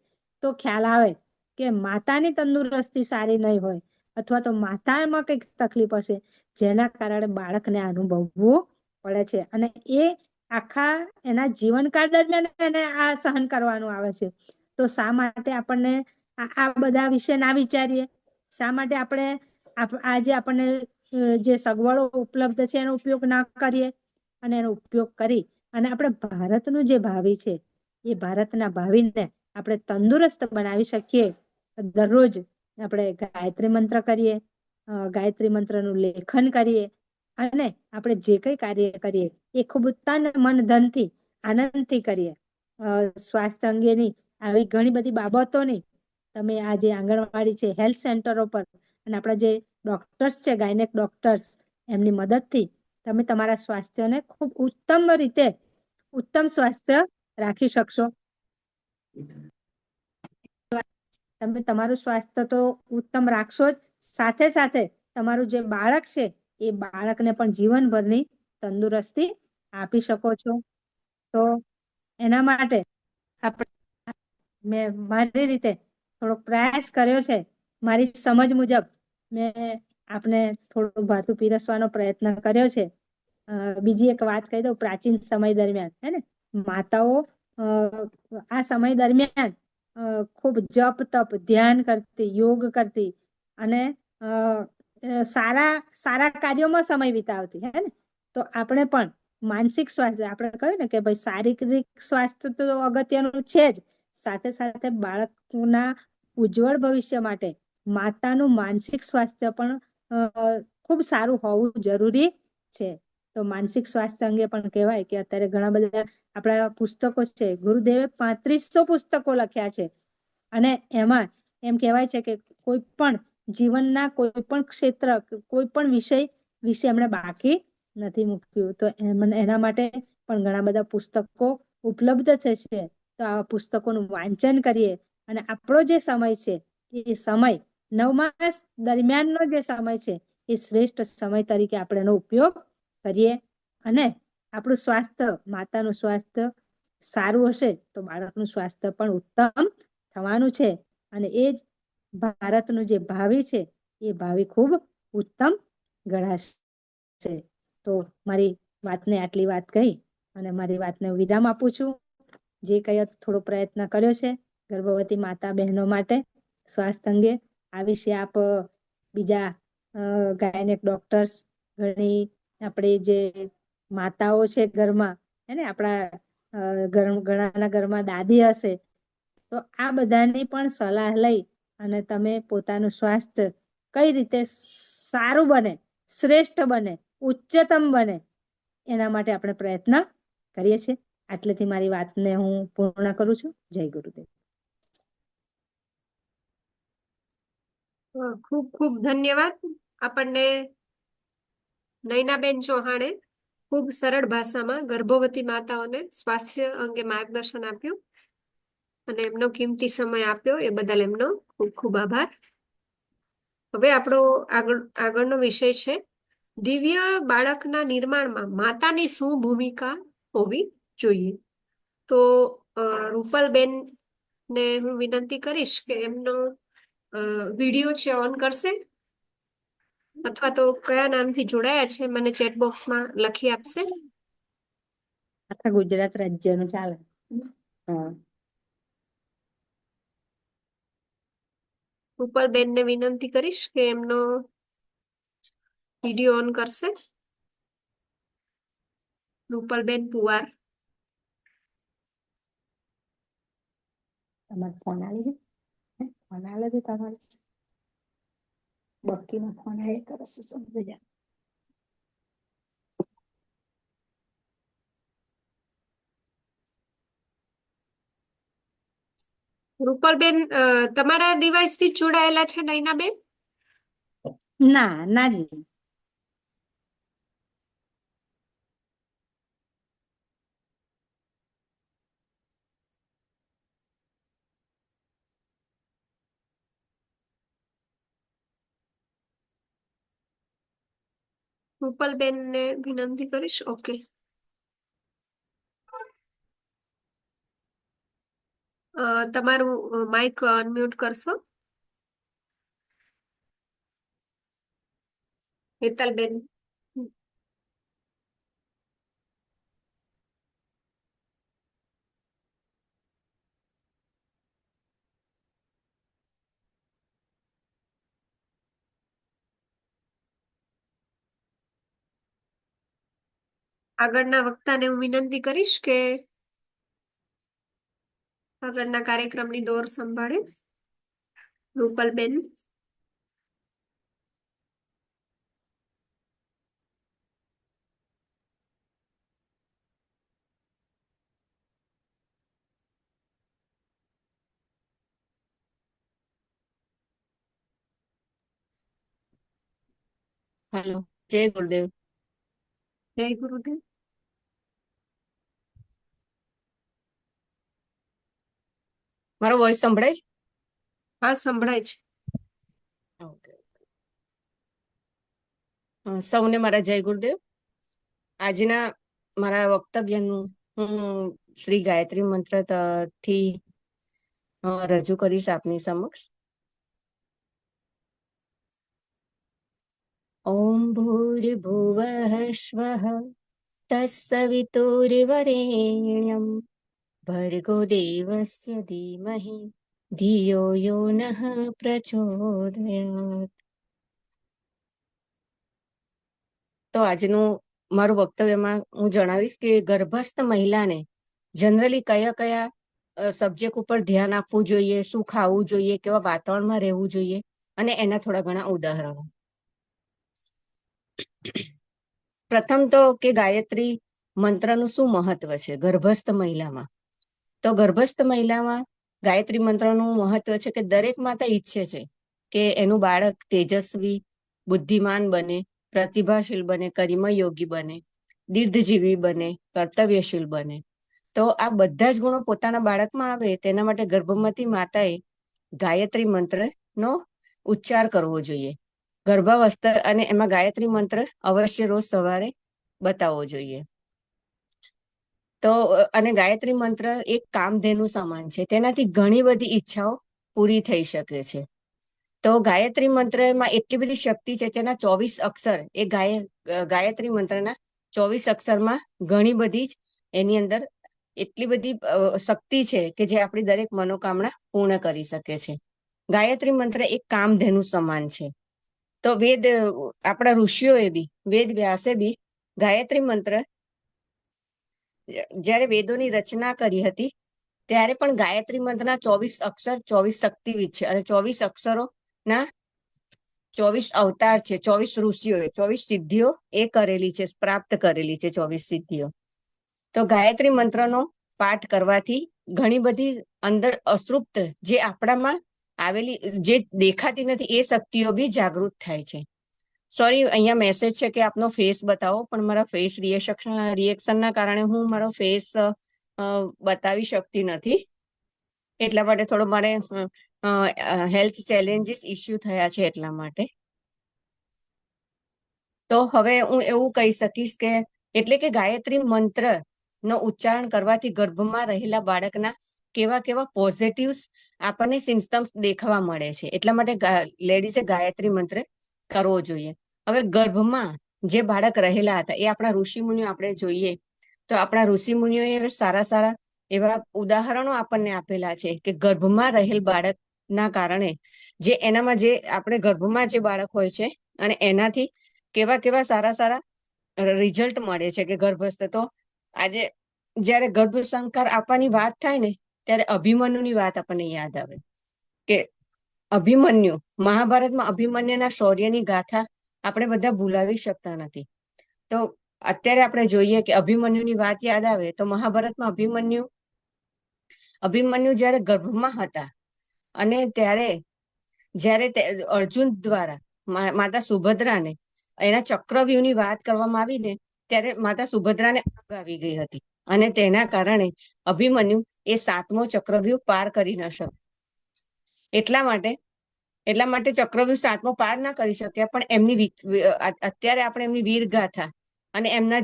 તો ખ્યાલ આવે કે માતાની તંદુરસ્તી સારી નહીં હોય અથવા તો માતામાં કંઈક તકલીફ હશે જેના કારણે બાળકને અનુભવવું પડે છે. અને એ આખા એના જીવનકાળ દરમિયાન એને આ સહન કરવાનું આવે છે. તો શા માટે આપણને આ બધા વિશે ના વિચારીએ? શા માટે આપણે આજે આપણને જે સગવડો ઉપલબ્ધ છે એનો ઉપયોગ ના કરીએ? અને એનો ઉપયોગ કરી અને આપણે ભારતનું જે ભાવિ છે એ ભારતના ભાવિને આપણે તંદુરસ્ત બનાવી શકીએ. દરરોજ આપણે ગાયત્રી મંત્ર કરીએ, ગાયત્રી મંત્રનું લેખન કરીએ અને આપણે જે કઈ કાર્ય કરીએ એ ખૂબ તન મન ધનથી આનંદથી કરીએ. સ્વાસ્થ્ય અંગેની આવી ઘણી બધી બાબતોની તમે આ જે આંગણવાડી છે, હેલ્થ સેન્ટરો પર અને આપણા જે ડોક્ટર્સ છે, ગાયનેક ડોક્ટર્સ, એમની મદદથી તમે તમારા સ્વાસ્થ્યને ખૂબ ઉત્તમ સ્વાસ્થ્ય રાખી શકશો. તમે તમારું સ્વાસ્થ્ય તો ઉત્તમ રાખશો જ, સાથે સાથે તમારું જે બાળક છે એ બાળકને પણ જીવનભરની તંદુરસ્તી આપી શકો છો. તો એના માટે મેં મારી રીતે થોડોક પ્રયાસ કર્યો છે. મારી સમજ મુજબ મેં આપને થોડું ભાતું પીરસવાનો પ્રયત્ન કર્યો છે. બીજી એક વાત કહી દઉં, પ્રાચીન સમય દરમિયાન હે ને માતાઓ આ સમય દરમિયાન ખૂબ જપ તપ ધ્યાન કરતી, યોગ કરતી અને સારા સારા કાર્યોમાં સમય વિતાવતી, હે ને? તો આપણે પણ માનસિક સ્વાસ્થ્ય, આપણે કહ્યું ને કે ભાઈ શારીરિક સ્વાસ્થ્ય તો અગત્યનું છે જ, સાથે સાથે બાળકના ઉજ્જવળ ભવિષ્ય માટે માતાનું માનસિક સ્વાસ્થ્ય પણ ખૂબ સારું હોવું જરૂરી છે. તો માનસિક સ્વાસ્થ્ય અંગે પણ કહેવાય કે અત્યારે ઘણા બધા આપણા પુસ્તકો છે. ગુરુદેવે 3500 પુસ્તકો લખ્યા છે અને એમાં એમ કહેવાય છે કે કોઈ પણ જીવનના કોઈ પણ ક્ષેત્ર, કોઈ પણ વિષય વિશે એમણે બાકી નથી મૂક્યું. તો એના માટે પણ ઘણા બધા પુસ્તકો ઉપલબ્ધ છે. તો આવા પુસ્તકોનું વાંચન કરીએ અને આપણો જે સમય છે એ સમય 9 માસ દરમિયાનનો જે સમય છે એ શ્રેષ્ઠ સમય તરીકે આપણે એનો ઉપયોગ કરીએ અને આપણું સ્વાસ્થ્ય, માતાનું સ્વાસ્થ્ય સારું હશે તો બાળકનું સ્વાસ્થ્ય પણ ઉત્તમ થવાનું છે અને એ જ ભારતનું જે ભાવિ છે એ ભાવિ ખૂબ ઉત્તમ ગણાશે. તો મારી વાતને આટલી વાત કહી અને મારી વાતને વિરામ આપું છું. જે કંઈ થોડો પ્રયત્ન કર્યો છે ગર્ભવતી માતા બહેનો માટે સ્વાસ્થ્ય અંગે, આ વિશે આપ બીજા ગાયનેક ડોક્ટર્સ, ઘણી આપણી જે માતાઓ છે ઘરમાં, હે ને, આપણા ઘણાના ઘરમાં દાદી હશે, તો આ બધાની પણ સલાહ લઈ અને તમે પોતાનું સ્વાસ્થ્ય કઈ રીતે સારું બને, શ્રેષ્ઠ બને, ઉચ્ચતમ બને, એના માટે આપણે પ્રયત્ન કરીએ છીએ. આટલેથી મારી વાતને હું પૂર્ણ કરું છું. જય ગુરુદેવ. ખૂબ ખૂબ ધન્યવાદ. આપણને નયનાબેન ચૌહાણે ખૂબ સરળ ભાષામાં ગર્ભવતી માતાઓને સ્વાસ્થ્ય અંગે માર્ગદર્શન આપ્યું અને એમનો કિંમતી સમય આપ્યો એ બદલ એમનો ખૂબ ખૂબ આભાર. હવે આપણો આગળનો વિષય છે દિવ્ય બાળકના નિર્માણમાં માતાની શું ભૂમિકા હોવી જોઈએ. તો રૂપલબેન ને હું વિનંતી કરીશ કે એમનો વિડીયો છે ઓન કરશે અથવા તો કયા નામથી જોડાયા છે મને ચેટ બોક્સમાં લખી આપશે. આખા ગુજરાત રાજ્યનું ચાલે. હા, રૂપલબેનને વિનંતી કરીશ કે એમનો વિડીયો ઓન કરશે. રૂપલબેન પુવાર. તમારો ફોન આવી ગયો? ફોન આવે છે તમારે? બક્કીનો ફોન આવે કરે છે, સમજી જાય. રૂપલબેન તમારા ડિવાઇસ થી જોડાયેલા છે નયનાબેન? ના ના જી. રૂપલબેન ને વિનંતી કરીશ. ઓકે, તમારું માઇક અનમ્યુટ કરશો? હેતલબેન. આગળના વક્તાને હું વિનંતી કરીશ કે આગળના કાર્યક્રમની દોર સંભાળે. રૂપલબેન. હેલો, જય ગુરુદેવ. જય ગુરુદેવ. મારો વોઇસ સંભળાય છે? હા, સંભળાય છે. ઓકે. સૌને મારા જય ગુરુદેવ. આજના મારા વક્તવ્યનું હું શ્રી ગાયત્રી મંત્ર થી રજૂ કરીશ આપની સમક્ષ. ઓમ ભૂર્ભુવઃ સ્વઃ તત્સવિતુર્વરેણ્યં ભર્ગો દેવસ્ય ધીમહિ ધિયો યો નઃ પ્રચોદયાત. તો આજનું મારું વક્તવ્યમાં હું જણાવીશ કે ગર્ભસ્થ મહિલાને જનરલી કયા કયા સબ્જેક્ટ ઉપર ધ્યાન આપવું જોઈએ, શું ખાવું જોઈએ, કેવા વાતાવરણમાં રહેવું જોઈએ, અને એના થોડા ઘણા ઉદાહરણો. પ્રથમ તો કે ગાયત્રી મંત્રનું શું મહત્વ છે ગર્ભસ્થ મહિલામાં. તો ગર્ભસ્થ મહિલામાં ગાયત્રી મંત્રનું મહત્વ છે કે દરેક માતા ઈચ્છે છે કે એનું બાળક તેજસ્વી, બુદ્ધિમાન બને, પ્રતિભાશીલ બને, કર્મયોગી બને, દીર્ઘજીવી બને, કર્તવ્યશીલ બને. તો આ બધા જ ગુણો પોતાના બાળકમાં આવે તેના માટે ગર્ભવતી માતાએ ગાયત્રી મંત્રનો ઉચ્ચાર કરવો જોઈએ. ગર્ભાવસ્થા અને એમાં ગાયત્રી મંત્ર અવશ્ય રોજ સવારે બતાવવો જોઈએ. તો અને ગાયત્રી મંત્ર એક કામધેનુ સમાન છે, તેનાથી ઘણી બધી ઈચ્છાઓ પૂરી થઈ શકે છે. તો ગાયત્રી મંત્રમાં એટલી બધી શક્તિ છે, તેના 24 અક્ષર એ ગાયત્રી મંત્રના 24 અક્ષરમાં ઘણી બધી જ એની અંદર એટલી બધી શક્તિ છે કે જે આપણી દરેક મનોકામના પૂર્ણ કરી શકે છે. ગાયત્રી મંત્ર એક કામધેનુ સમાન છે. તો આપણા ઋષિઓએ બી, વેદ વ્યાસે બી ગાયત્રી મંત્ર જ્યારે વેદોની રચના કરી હતી ત્યારે પણ ગાયત્રી મંત્રના 24 અક્ષર 24 શક્તિવિદ છે, અને 24 અક્ષરોના 24 અવતાર છે. 24 ઋષિઓએ 24 સિદ્ધિઓ એ કરેલી છે, પ્રાપ્ત કરેલી છે 24 સિદ્ધિઓ. તો ગાયત્રી મંત્રનો પાઠ કરવાથી ઘણી બધી અંદર અતૃપ્ત જે આપણામાં આવેલી, જે દેખાતી નથી, એ શક્તિઓ બી જાગૃત થાય છે. સોરી, અહીંયા મેસેજ છે કે આપનો ફેસ બતાવો, પણ મારા ફેસ રિએક્શનના કારણે હું મારો ફેસ બતાવી શકતી નથી. એટલા માટે થોડો મારે હેલ્થ ચેલેન્જીસ ઇસ્યુ થયા છે એટલા માટે. તો હવે હું એવું કહી શકીશ કે એટલે કે ગાયત્રી મંત્ર નો ઉચ્ચારણ કરવાથી ગર્ભમાં રહેલા બાળકના કેવા કેવા પોઝિટિવ્સ આપણને સિમ્પટમ્સ દેખાવા મળે છે. એટલા માટે લેડીઝે ગાયત્રી મંત્ર કરવો જોઈએ. હવે ગર્ભમાં જે બાળક રહેલા હતા એ આપણા ઋષિમુનિઓ આપણે જોઈએ તો આપણા ઋષિમુનિઓએ સારા સારા એવા ઉદાહરણો આપણને આપેલા છે કે ગર્ભમાં રહેલ બાળકના કારણે જે એનામાં જે આપણે ગર્ભમાં જે બાળક હોય છે અને એનાથી કેવા કેવા સારા સારા રિઝલ્ટ મળે છે કે ગર્ભસ્થ. તો આજે જયારે ગર્ભ સંસ્કાર આપવાની વાત થાય ને ત્યારે અભિમન્યુની વાત આપણને યાદ આવે કે અભિમન્યુ, મહાભારતમાં અભિમન્યુના શૌર્યની ગાથા આપણે બધા ભૂલાવી શકતા નથી. તો અત્યારે આપણે જોઈએ કે અભિમન્યુની વાત યાદ આવે તો મહાભારતમાં અભિમન્યુ જયારે ગર્ભમાં હતા અને જ્યારે અર્જુન દ્વારા માતા સુભદ્રાને એના ચક્રવ્યૂહની વાત કરવામાં આવી ને ત્યારે માતા સુભદ્રાને ઊંઘ આવી ગઈ હતી અને તેના કારણે અભિમન્યુ એ 7મો ચક્રવ્યૂહ પાર કરી ન શક્યો. એટલા માટે ચક્રવ્યૂહ 7મો પાર ના કરી શક્યા, પણ અત્યારે આપણે એમની વીરગાથા અને એમના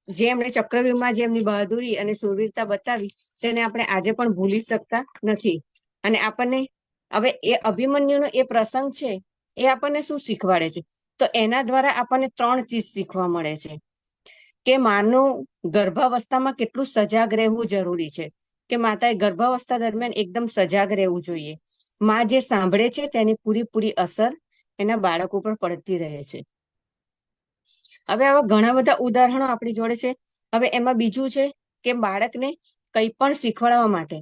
જે એમણે ચક્રવ્યૂહમાં જે એમની બહાદુરી અને શૂરવીરતા બતાવી તેને આપણે આજે પણ ભૂલી શકતા નથી. અને આપણને હવે એ અભિમન્યુનો એ પ્રસંગ છે એ આપણને શું શીખવાડે છે? તો એના દ્વારા આપણને 3 ચીજ શીખવા મળે છે કે માનું ગર્ભાવસ્થામાં કેટલું સજાગ રહેવું જરૂરી છે, કે માતાએ ગર્ભાવસ્થા દરમિયાન એકદમ સજાગ રહેવું જોઈએ. માં જે સાંભળે છે તેની પૂરી અસર એના બાળક ઉપર પડતી રહે છે. હવે આવા ઘણા બધા ઉદાહરણો આપણી જોડે છે. હવે એમાં બીજું છે કે બાળકને કંઈ પણ શીખવાડવા માટે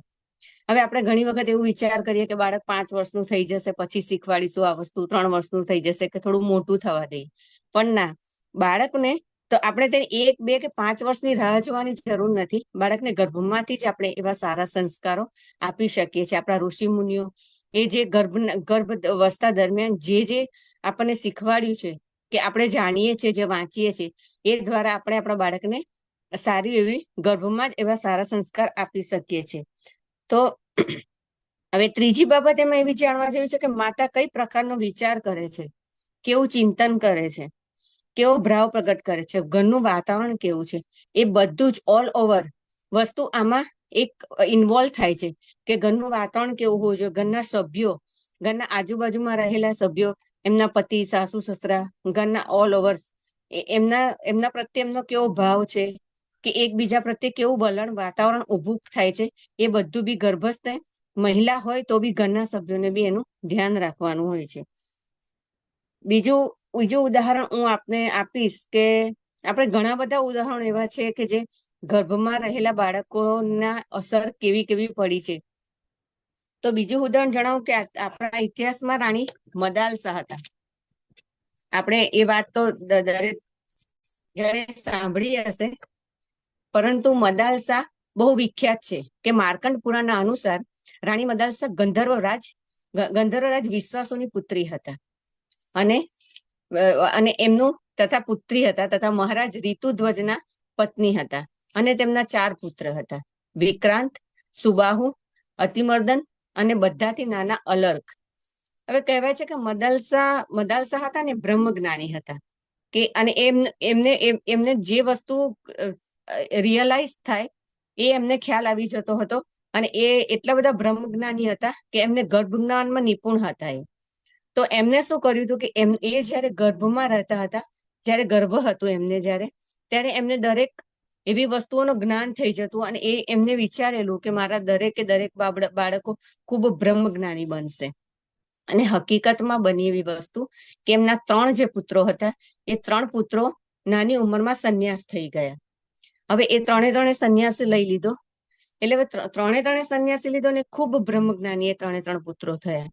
હવે આપણે ઘણી વખત એવું વિચાર કરીએ કે બાળક 5 વર્ષનું થઈ જશે પછી શીખવાડીશું આ વસ્તુ, 3 વર્ષનું થઈ જશે કે થોડું મોટું થવા દઈએ, પણ ના, બાળકને તો આપણે તેને 1, 2 કે 5 વર્ષની રાહ જોવાની જરૂર નથી. બાળકને ગર્ભમાંથી જ આપણે એવા સારા સંસ્કારો આપી શકીએ છીએ. આપણા ઋષિ મુનિઓ એ જે ગર્ભાવસ્થા દરમિયાન જે આપણને શીખવાડ્યું છે કે આપણે જાણીએ છીએ, જે વાંચીએ છીએ એ દ્વારા આપણે આપણા બાળકને સારી એવી ગર્ભમાં જ એવા સારા સંસ્કાર આપી શકીએ છીએ. તો હવે ત્રીજી બાબત એમાં એવી જાણવા જેવી છે કે માતા કઈ પ્રકારનો વિચાર કરે છે, કેવું ચિંતન કરે છે, કેવો ભાવ પ્રગટ કરે છે, ઘરનું વાતાવરણ કેવું છે, એ બધું જ ઓલ ઓવર વસ્તુ આમાં એક ઇન્વોલ્વ થાય છે કે ઘરનું વાતાવરણ કેવું હોવું જોઈએ, ઘરના સભ્યો, ઘરના આજુબાજુમાં રહેલા સભ્યો, એમના પતિ, સાસુ, સસરા, ઘરના ઓલ ઓવર એમના પ્રત્યે એમનો કેવો ભાવ છે, કે એકબીજા પ્રત્યે કેવું વલણ વાતાવરણ ઊભું થાય છે, એ બધું બી ગર્ભસ્થ મહિલા હોય તો બી ઘરના સભ્યોને બી એનું ધ્યાન રાખવાનું હોય છે. બીજું ઉદાહરણ હું આપને આપીશ કે આપણે ઘણા બધા ઉદાહરણો એવા છે કે જે ગર્ભમાં રહેલા બાળકોના અસર કેવી કેવી પડી છે. તો બીજું ઉદાહરણ જણાવું કે આપણા ઇતિહાસમાં રાણી મદાલસા હતા. આપણે એ વાત તો દરેક જણે સાંભળી હશે, પરંતુ મદાલસા બહુ વિખ્યાત છે કે માર્કંડ પુરાણના અનુસાર રાણી મદાલસા ગંધર્વરાજ વિશ્વાસુની પુત્રી હતા અને એમનું તથા પુત્રી હતા તથા મહારાજ ઋતુધ્વજના પત્ની હતા અને તેમના 4 પુત્ર હતા: વિક્રાંત, સુબાહુ, અતિમર્દન અને બધાથી નાના અલર્ક. હવે કહેવાય છે કે મદાલસા હતા ને બ્રહ્મ જ્ઞાની હતા કે અને એમને જે વસ્તુ રિયલાઇઝ થાય એ એમને ખ્યાલ આવી જતો હતો અને એ એટલા બધા બ્રહ્મ જ્ઞાની હતા કે એમને ગર્ભ જ્ઞાનમાં નિપુણ હતા. તો એમને શું કર્યું હતું કે એ જયારે ગર્ભમાં રહેતા હતા, જયારે ગર્ભ હતું એમને ત્યારે એમને દરેક એવી વસ્તુઓનું જ્ઞાન થઈ જતું અને એમને વિચારેલું કે મારા દરેક બાળકો ખૂબ બ્રહ્મ જ્ઞાની બનશે. અને હકીકતમાં બની એવી વસ્તુ કે એમના 3 જે પુત્રો હતા એ 3 પુત્રો નાની ઉંમરમાં સંન્યાસ થઈ ગયા. હવે એ ત્રણે સંન્યાસ લઈ લીધો, એટલે ત્રણે સંન્યાસી લીધો ને ખૂબ બ્રહ્મ જ્ઞાની એ 3 પુત્રો થયા.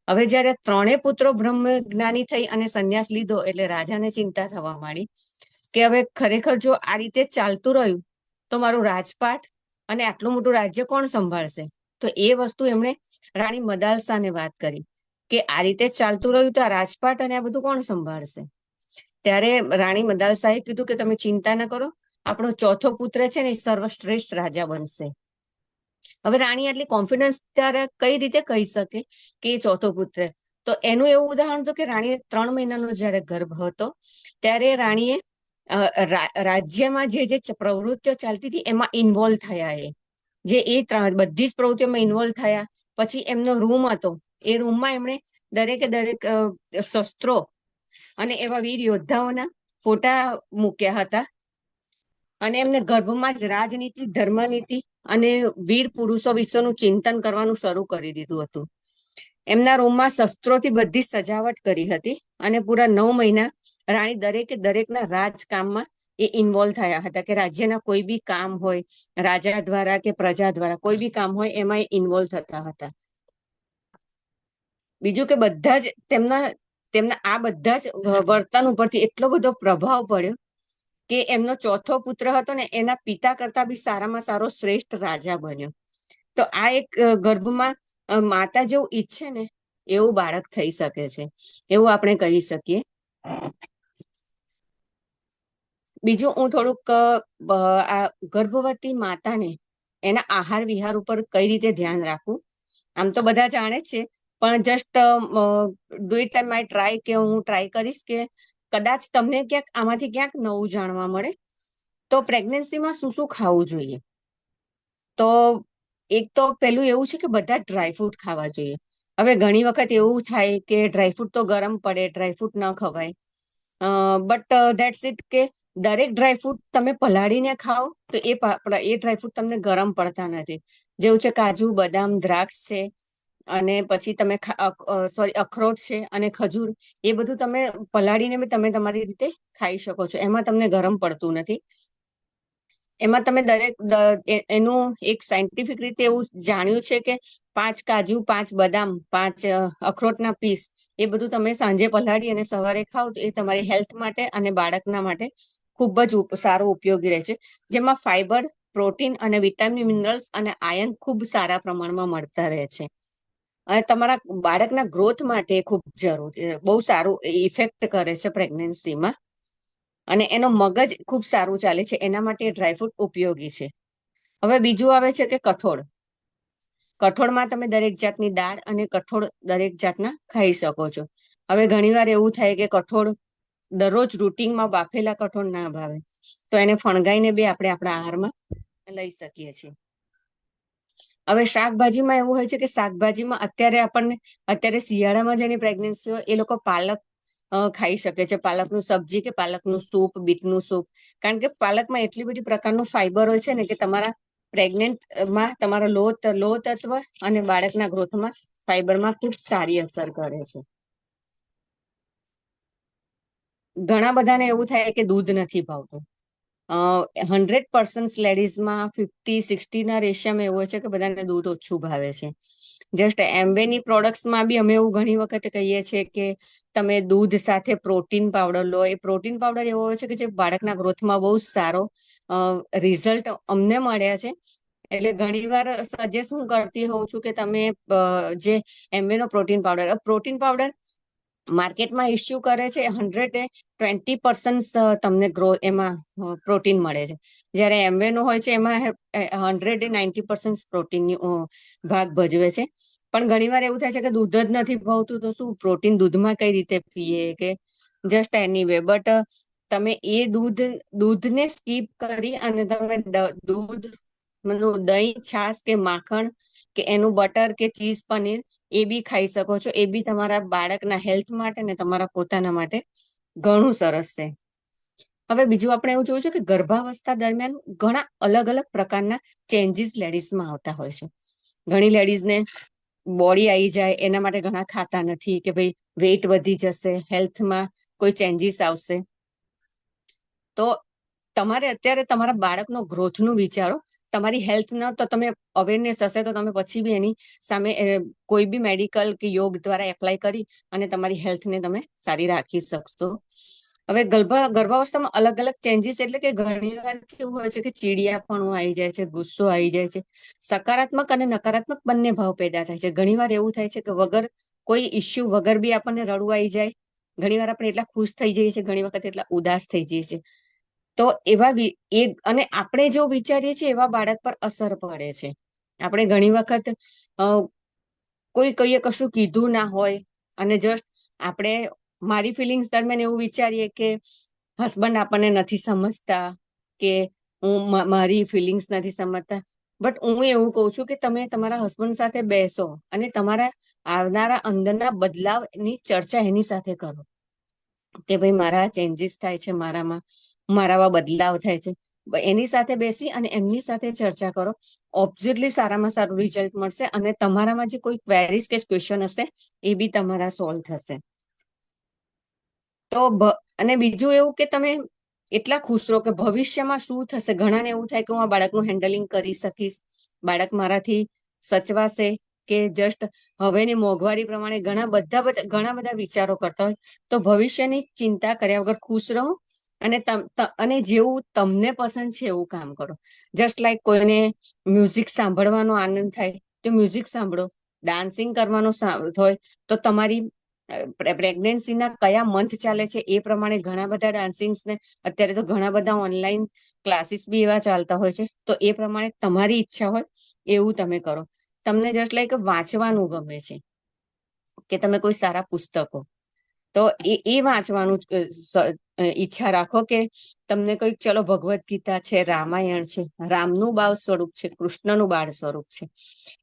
હવે જયારે 3 પુત્રો બ્રહ્મ જ્ઞાની થઈ અને સંન્યાસ લીધો એટલે રાજાને ચિંતા થવા માંડી કે હવે ખરેખર જો આ રીતે ચાલતું રહ્યું તો મારું રાજપાટ અને આટલું મોટું રાજ્ય કોણ સંભાળશે. તો એ વસ્તુ એમણે રાણી મદાલસાને વાત કરી કે આ રીતે ચાલતું રહ્યું તો આ રાજપાટ અને આ બધું કોણ સંભાળશે. ત્યારે રાણી મદાલસાએ કીધું કે તમે ચિંતા ન કરો, આપણો 4થો પુત્ર છે ને એ સર્વશ્રેષ્ઠ રાજા બનશે. હવે રાણી આટલી કોન્ફિડન્સ ત્યારે કઈ રીતે કહી શકે કે એ 4થો પુત્ર? તો એનું એવું ઉદાહરણ હતું કે રાણીએ 3 મહિનાનો જયારે ગર્ભ હતો ત્યારે રાણીએ રાજ્યમાં જે પ્રવૃત્તિઓ ચાલતી હતી એમાં ઇન્વોલ્વ થયા. બધી જ પ્રવૃત્તિઓમાં ઇન્વોલ્વ થયા. પછી એમનો રૂમ હતો, એ રૂમમાં એમણે દરેક શસ્ત્રો અને એવા વીર યોદ્ધાઓના ફોટા મૂક્યા હતા અને એમને ગર્ભમાં જ રાજનીતિ, ધર્મનીતિ અને વીર પુરુષો વિશેનું ચિંતન કરવાનું શરૂ કરી દીધું હતું. એમના રૂમમાં શસ્ત્રોથી બધી સજાવટ કરી હતી અને પૂરા 9 મહિના રાણી દરેકના રાજકામમાં એ ઇન્વોલ્વ થયા હતા કે રાજ્યના કોઈ બી કામ હોય, રાજા દ્વારા કે પ્રજા દ્વારા કોઈ બી કામ હોય એમાં એ ઇન્વોલ્વ થતા હતા. બીજું કે બધા જ તેમના આ બધા જ વર્તન ઉપરથી એટલો બધો પ્રભાવ પડ્યો કે એમનો 4થો પુત્ર હતો ને એના પિતા કરતા બી સારામાં સારો શ્રેષ્ઠ રાજા બન્યો. તો આ એક ગર્ભમાં માતા જેવું ઈચ્છે ને એવું બાળક થઈ શકે છે, એવું આપણે કહી શકીએ. બીજું હું થોડુંક આ ગર્ભવતી માતાને એના આહાર વિહાર ઉપર કઈ રીતે ધ્યાન રાખવું, આમ તો બધા જાણે છે પણ just do it my try કે હું ટ્રાય કરીશ કે કદાચ તમને આમાંથી ક્યાંક નવું જાણવા મળે. તો પ્રેગ્નન્સીમાં શું ખાવું જોઈએ? તો એક તો પેલું એવું છે કે બધા ડ્રાયફ્રૂટ ખાવા જોઈએ. હવે ઘણી વખત એવું થાય કે ડ્રાયફ્રૂટ તો ગરમ પડે, ડ્રાયફ્રૂટ ન ખવાય, બટ ધેટ્સ ઇટ કે દરેક ડ્રાયફ્રૂટ તમે પલાળીને ખાઓ તો એ ડ્રાયફ્રૂટ તમને ગરમ પડતા નથી. જેવું છે કાજુ, બદામ, દ્રાક્ષ છે અને પછી તમે અખરોટ છે અને ખજૂર, એ બધું તમે પલાળીને તમે તમારી રીતે ખાઈ શકો છો, એમાં તમને ગરમ પડતું નથી. એમાં તમે એનું એક સાયન્ટિફિક રીતે એવું જાણ્યું છે કે 5 કાજુ, 5 બદામ, 5 અખરોટના પીસ, એ બધું તમે સાંજે પલાળી અને સવારે ખાઓ તો એ તમારી હેલ્થ માટે અને બાળકના માટે ખૂબ જ સારું ઉપયોગી રહે છે. જેમાં ફાઈબર, પ્રોટીન અને વિટામિન, મિનરલ્સ અને આયર્ન ખૂબ સારા પ્રમાણમાં મળતા રહે છે અને તમારા બાળકના ગ્રોથ માટે ખૂબ બહુ સારું ઇફેક્ટ કરે છે પ્રેગ્નન્સીમાં. અને એનો મગજ ખૂબ સારું ચાલે છે, એના માટે ડ્રાયફ્રૂટ ઉપયોગી છે. હવે બીજું આવે છે કે કઠોળ. કઠોળમાં તમે દરેક જાતની દાળ અને કઠોળ દરેક જાતના ખાઈ શકો છો. હવે ઘણીવાર એવું થાય કે કઠોળ દરરોજ રૂટીનમાં બાફેલા કઠોળ ના ભાવે, તો એને ફણગાઈને બી આપણે આપણા આહારમાં લઈ શકીએ છીએ. હવે શાકભાજીમાં એવું હોય છે કે શાકભાજીમાં અત્યારે શિયાળામાં જેની પ્રેગ્નન્સી હોય એ લોકો પાલક ખાઈ શકે છે, પાલકનું સબ્જી કે પાલકનું સૂપ, બીટનું સૂપ. કારણ કે પાલકમાં એટલી બધી પ્રકારનું ફાઈબર હોય છે ને કે તમારા પ્રેગ્નેન્ટમાં તમારા લોહ તત્વ અને બાળકના ગ્રોથમાં ફાઈબરમાં ખૂબ સારી અસર કરે છે. ઘણા બધાને એવું થાય કે દૂધ નથી ભાવતું. 100% લેડીઝમાં 50-60 ના રેશિયામાં એવું હોય છે કે બધાને દૂધ ઓછું ભાવે છે. જસ્ટ એમવેની પ્રોડક્ટ્સમાં બી અમે એવું ઘણી વખત કહીએ છીએ કે તમે દૂધ સાથે પ્રોટીન પાવડર લો. એ પ્રોટીન પાવડર એવો હોય છે કે જે બાળકના ગ્રોથમાં બહુ સારો રિઝલ્ટ અમને મળ્યા છે. એટલે ઘણી વાર સજેસ્ટ હું કરતી હોઉં છું કે તમે જે એમવે નો પ્રોટીન પાવડર માર્કેટમાં ઇસ્યુ કરે છે 120% તમને એમાં પ્રોટીન મળે છે. જ્યારે એમવે નો હોય છે એમાં 190% પ્રોટીનની ભાગ ભજવે છે. પણ ઘણી વાર એવું થાય છે કે દૂધ જ નથી ભાવતું તો શું પ્રોટીન દૂધમાં કઈ રીતે પીએ કે જસ્ટ એનીવે. બટ તમે એ દૂધને સ્કીપ કરી અને તમે દૂધ, દહીં, છાશ કે માખણ કે એનું બટર કે ચીઝ, પનીર એ બી ખાઈ શકો છો. એ બી તમારા બાળકના હેલ્થ માટે ને તમારા પોતાના માટે ઘણું સરસ છે. હવે બીજું આપણે એવું જોયું છે કે ગર્ભાવસ્થા દરમિયાન ઘણા અલગ અલગ પ્રકારના ચેન્જીસ લેડીઝમાં આવતા હોય છે. ઘણી લેડીઝને બોડી આવી જાય એના માટે ઘણા ખાતા નથી કે ભાઈ વેઇટ વધી જશે, હેલ્થમાં કોઈ ચેન્જીસ આવશે. તો તમારે અત્યારે તમારા બાળકનો ગ્રોથનું વિચારો. તમારી હેલ્થના તો તમે અવેરનેસ હશે તો તમે પછી બી એની સામે કોઈ બી મેડિકલ કે યોગ દ્વારા એપ્લાય કરી અને તમારી હેલ્થને તમે સારી રાખી શકશો. હવે ગર્ભાવસ્થામાં અલગ અલગ ચેન્જીસ એટલે કે ઘણી વાર કેવું હોય છે કે ચીડિયાપણું આવી જાય છે, ગુસ્સો આવી જાય છે. સકારાત્મક અને નકારાત્મક બંને ભાવ પેદા થાય છે. ઘણી વાર એવું થાય છે કે વગર કોઈ ઇસ્યુ વગર બી આપણને રડવું આવી જાય. ઘણી વાર આપણે એટલા ખુશ થઈ જઈએ છીએ, ઘણી વખત એટલા ઉદાસ થઈ જઈએ છીએ. તો એવા અને આપણે જો વિચારીએ છીએ એવા બાળક પર અસર પડે છે. આપણે ઘણી વખત કોઈએ કશું કીધું ના હોય અને જસ્ટ આપણે મારી ફિલિંગ્સ દરમિયાન એવું વિચારીએ કે હસબન્ડ આપણને નથી સમજતા કે હું મારી ફિલિંગ્સ નથી સમજતા. બટ હું એવું કઉ છું કે તમે તમારા હસબન્ડ સાથે બેસો અને તમારા આવનારા અંદરના બદલાવની ચર્ચા એની સાથે કરો કે ભાઈ મારા ચેન્જીસ થાય છે, મારામાં બદલાવ થાય છે. એની સાથે બેસી અને એમની સાથે ચર્ચા કરો. ઓબ્વિયસલી સારામાં સારું રિઝલ્ટ મળશે અને તમારામાં જે કોઈ ક્વેરીઝ કે ક્વેશ્ચન હશે એ બી તમારા સોલ્વ થશે. તો અને બીજું એવું કે તમે એટલા ખુશ રહો કે ભવિષ્યમાં શું થશે. ઘણાને એવું થાય કે હું આ બાળકનું હેન્ડલિંગ કરી શકીશ, બાળક મારાથી સચવાશે કે જસ્ટ હવેની મોંઘવારી પ્રમાણે ઘણા બધા વિચારો કરતા હોય. તો ભવિષ્યની ચિંતા કર્યા વગર ખુશ રહો અને જેવું તમને પસંદ છે એવું કામ કરો. જસ્ટ લાઈક કોઈને મ્યુઝિક સાંભળવાનો આનંદ થાય તો મ્યુઝિક સાંભળો. ડાન્સિંગ કરવાનો હોય તો તમારી પ્રેગ્નન્સીના કયા મંથ ચાલે છે એ પ્રમાણે ઘણા બધા ડાન્સિંગ્સને અત્યારે તો ઘણા બધા ઓનલાઈન ક્લાસીસ બી એવા ચાલતા હોય છે. તો એ પ્રમાણે તમારી ઈચ્છા હોય એવું તમે કરો. તમને જસ્ટ લાઈક વાંચવાનું ગમે છે કે તમે કોઈ સારા પુસ્તકો, તો એ વાંચવાનું ઈચ્છા રાખો કે તમને કોઈક ચલો ભગવદ્ ગીતા છે, રામાયણ છે, રામનું બાળ સ્વરૂપ છે, કૃષ્ણનું બાળ સ્વરૂપ છે,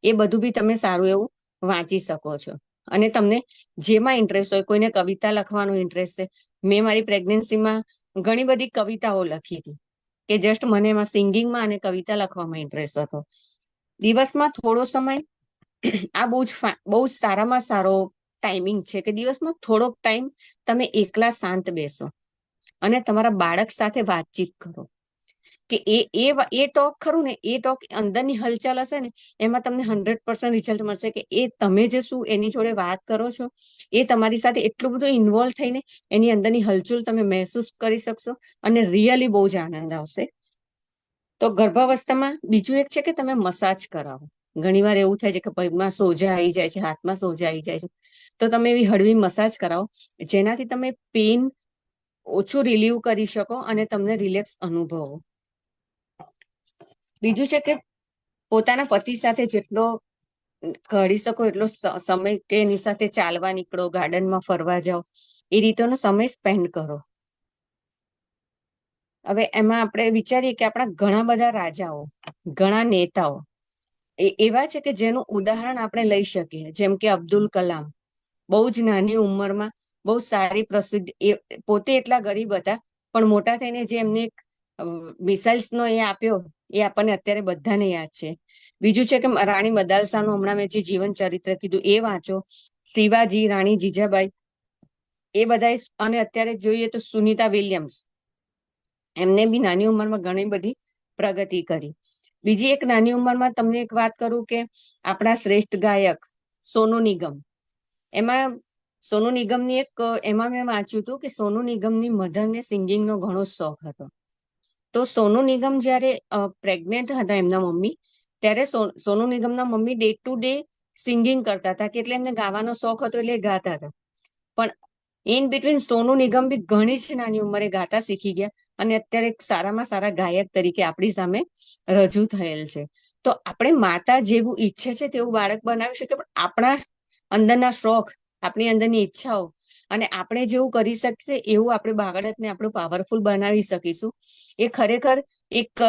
એ બધું બી તમે સારું એવું વાંચી શકો છો. અને તમને જેમાં ઇન્ટરેસ્ટ હોય, કોઈને કવિતા લખવાનો ઇન્ટરેસ્ટ છે. મેં મારી પ્રેગ્નન્સીમાં ઘણી બધી કવિતાઓ લખી હતી કે જસ્ટ મને એમાં સિંગિંગમાં અને કવિતા લખવામાં ઇન્ટરેસ્ટ હતો. દિવસમાં થોડો સમય, આ બહુ જ સારામાં સારો ટાઈમિંગ છે કે દિવસમાં થોડોક ટાઈમ તમે એકલા શાંત બેસો અને તમારા બાળક સાથે વાતચીત કરો કે એ ટોક ખરું ને, એ ટોક અંદરની હલચાલ હશે ને એમાં તમને 100% રિઝલ્ટ મળશે કે એ તમે જે શું એની જોડે વાત કરો છો એ તમારી સાથે એટલું બધું ઇન્વોલ્વ થઈને એની અંદરની હલચલ તમે મહેસૂસ કરી શકશો અને રિયલી બહુ જ આનંદ આવશે. તો ગર્ભાવસ્થામાં બીજું એક છે કે તમે મસાજ કરાવો. ઘણી વાર એવું થાય છે કે પગમાં સોજા આવી જાય છે, હાથમાં સોજા આવી જાય છે, તો તમે એવી હળવી મસાજ કરાવો જેનાથી તમે પેઇન ઓછું રિલીવ કરી શકો અને તમને રિલેક્સ અનુભવો. બીજું છે કે પોતાના પતિ સાથે જેટલો કાઢી શકો એટલો સમય કે એની સાથે ચાલવા નીકળો, ગાર્ડનમાં ફરવા જાઓ, એ રીતેનો સમય સ્પેન્ડ કરો. હવે એમાં આપણે વિચારીએ કે આપણા ઘણા બધા રાજાઓ, ઘણા નેતાઓ એવા છે કે જેનું ઉદાહરણ આપણે લઈ શકીએ. જેમ કે અબ્દુલ કલામ બહુ જ નાની ઉંમરમાં બહુ સારી પ્રસિદ્ધ, એ પોતે એટલા ગરીબ હતા પણ મોટા થઈને જે એમને મિસાઇલ્સ નો એ આપ્યો એ આપણને અત્યારે બધાને યાદ છે. બીજું છે કે રાણી મદાલસાનું હમણાં મેં જે જીવન ચરિત્ર કીધું એ વાંચો. શિવાજી, રાણી જીજાબાઈ, એ બધા. અને અત્યારે જોઈએ તો સુનિતા વિલિયમ્સ, એમને બી નાની ઉંમરમાં ઘણી બધી પ્રગતિ કરી. બીજી એક નાની ઉંમરમાં તમને એક વાત કરું કે આપણા શ્રેષ્ઠ ગાયક સોનુ નિગમ, એમાં સોનુ નિગમની એમાં મેં વાંચ્યું હતું કે સોનુ નિગમની મધરને સિંગિંગનો ઘણો શોખ હતો. તો સોનુ નિગમ જયારે પ્રેગ્નેન્ટ હતા એમના મમ્મી, ત્યારે સોનુ નિગમના mummy day to day singing કરતા હતા કે એટલે એમને ગાવાનો શોખ હતો એટલે ગાતા હતા. પણ ઇન બિટવીન સોનુ નિગમ બી ઘણી જ નાની ઉંમરે ગાતા શીખી ગયા અને અત્યારે એક સારામાં સારા ગાયક તરીકે આપણી સામે રજૂ થયેલ છે. તો આપણે માતા જેવું ઈચ્છે છે તેવું બાળક બનાવી શકીએ, પણ આપણા અંદરના શોખ, આપણી અંદરની ઈચ્છાઓ અને આપણે જેવું કરી શકીએ એવું આપણે બાળકને આપણું પાવરફુલ બનાવી શકીશું. એ ખરેખર એક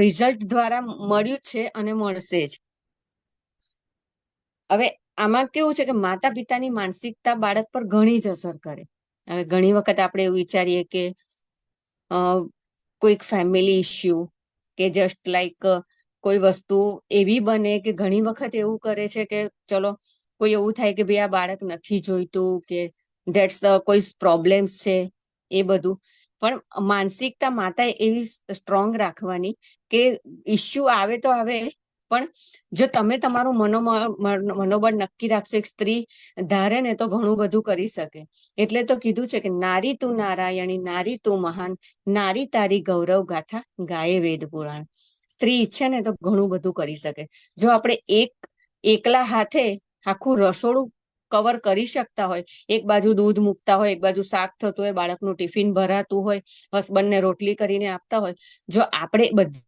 રિઝલ્ટ દ્વારા મળ્યું છે અને મળશે જ. હવે આમાં કેવું છે કે માતા પિતાની માનસિકતા બાળક પર ઘણી જ અસર કરે. હવે ઘણી વખત આપણે એવું વિચારીએ કે કોઈક ફેમિલી ઇસ્યુ કે જસ્ટ લાઈક કોઈ વસ્તુ એવી બને કે ઘણી વખત એવું કરે છે કે ચલો કોઈ એવું થાય કે ભાઈ આ બાળક નથી જોઈતું કે ધેટ્સ કોઈ પ્રોબ્લેમ્સ છે એ બધું. પણ માનસિકતા માતાએ એવી સ્ટ્રોંગ રાખવાની કે ઇસ્યુ આવે તો આવે, પણ જો તમે તમારું મનોબળ નક્કી રાખશો, એક સ્ત્રી ધારે ને તો ઘણું બધું કરી શકે. એટલે તો કીધું છે કે નારી તું નારાયણી, નારી તું મહાન, નારી તારી ગૌરવ ગાથા ગાયે વેદ પુરાણ. સ્ત્રી ઈચ્છે ને તો ઘણું બધું કરી શકે. જો આપણે એકલા હાથે આખું રસોડું કવર કરી શકતા હોય, એક બાજુ દૂધ મૂકતા હોય, એક બાજુ શાક થતું હોય, બાળકનું ટિફિન ભરાતું હોય, હસબન્ડને રોટલી કરીને આપતા હોય, જો આપણે બધા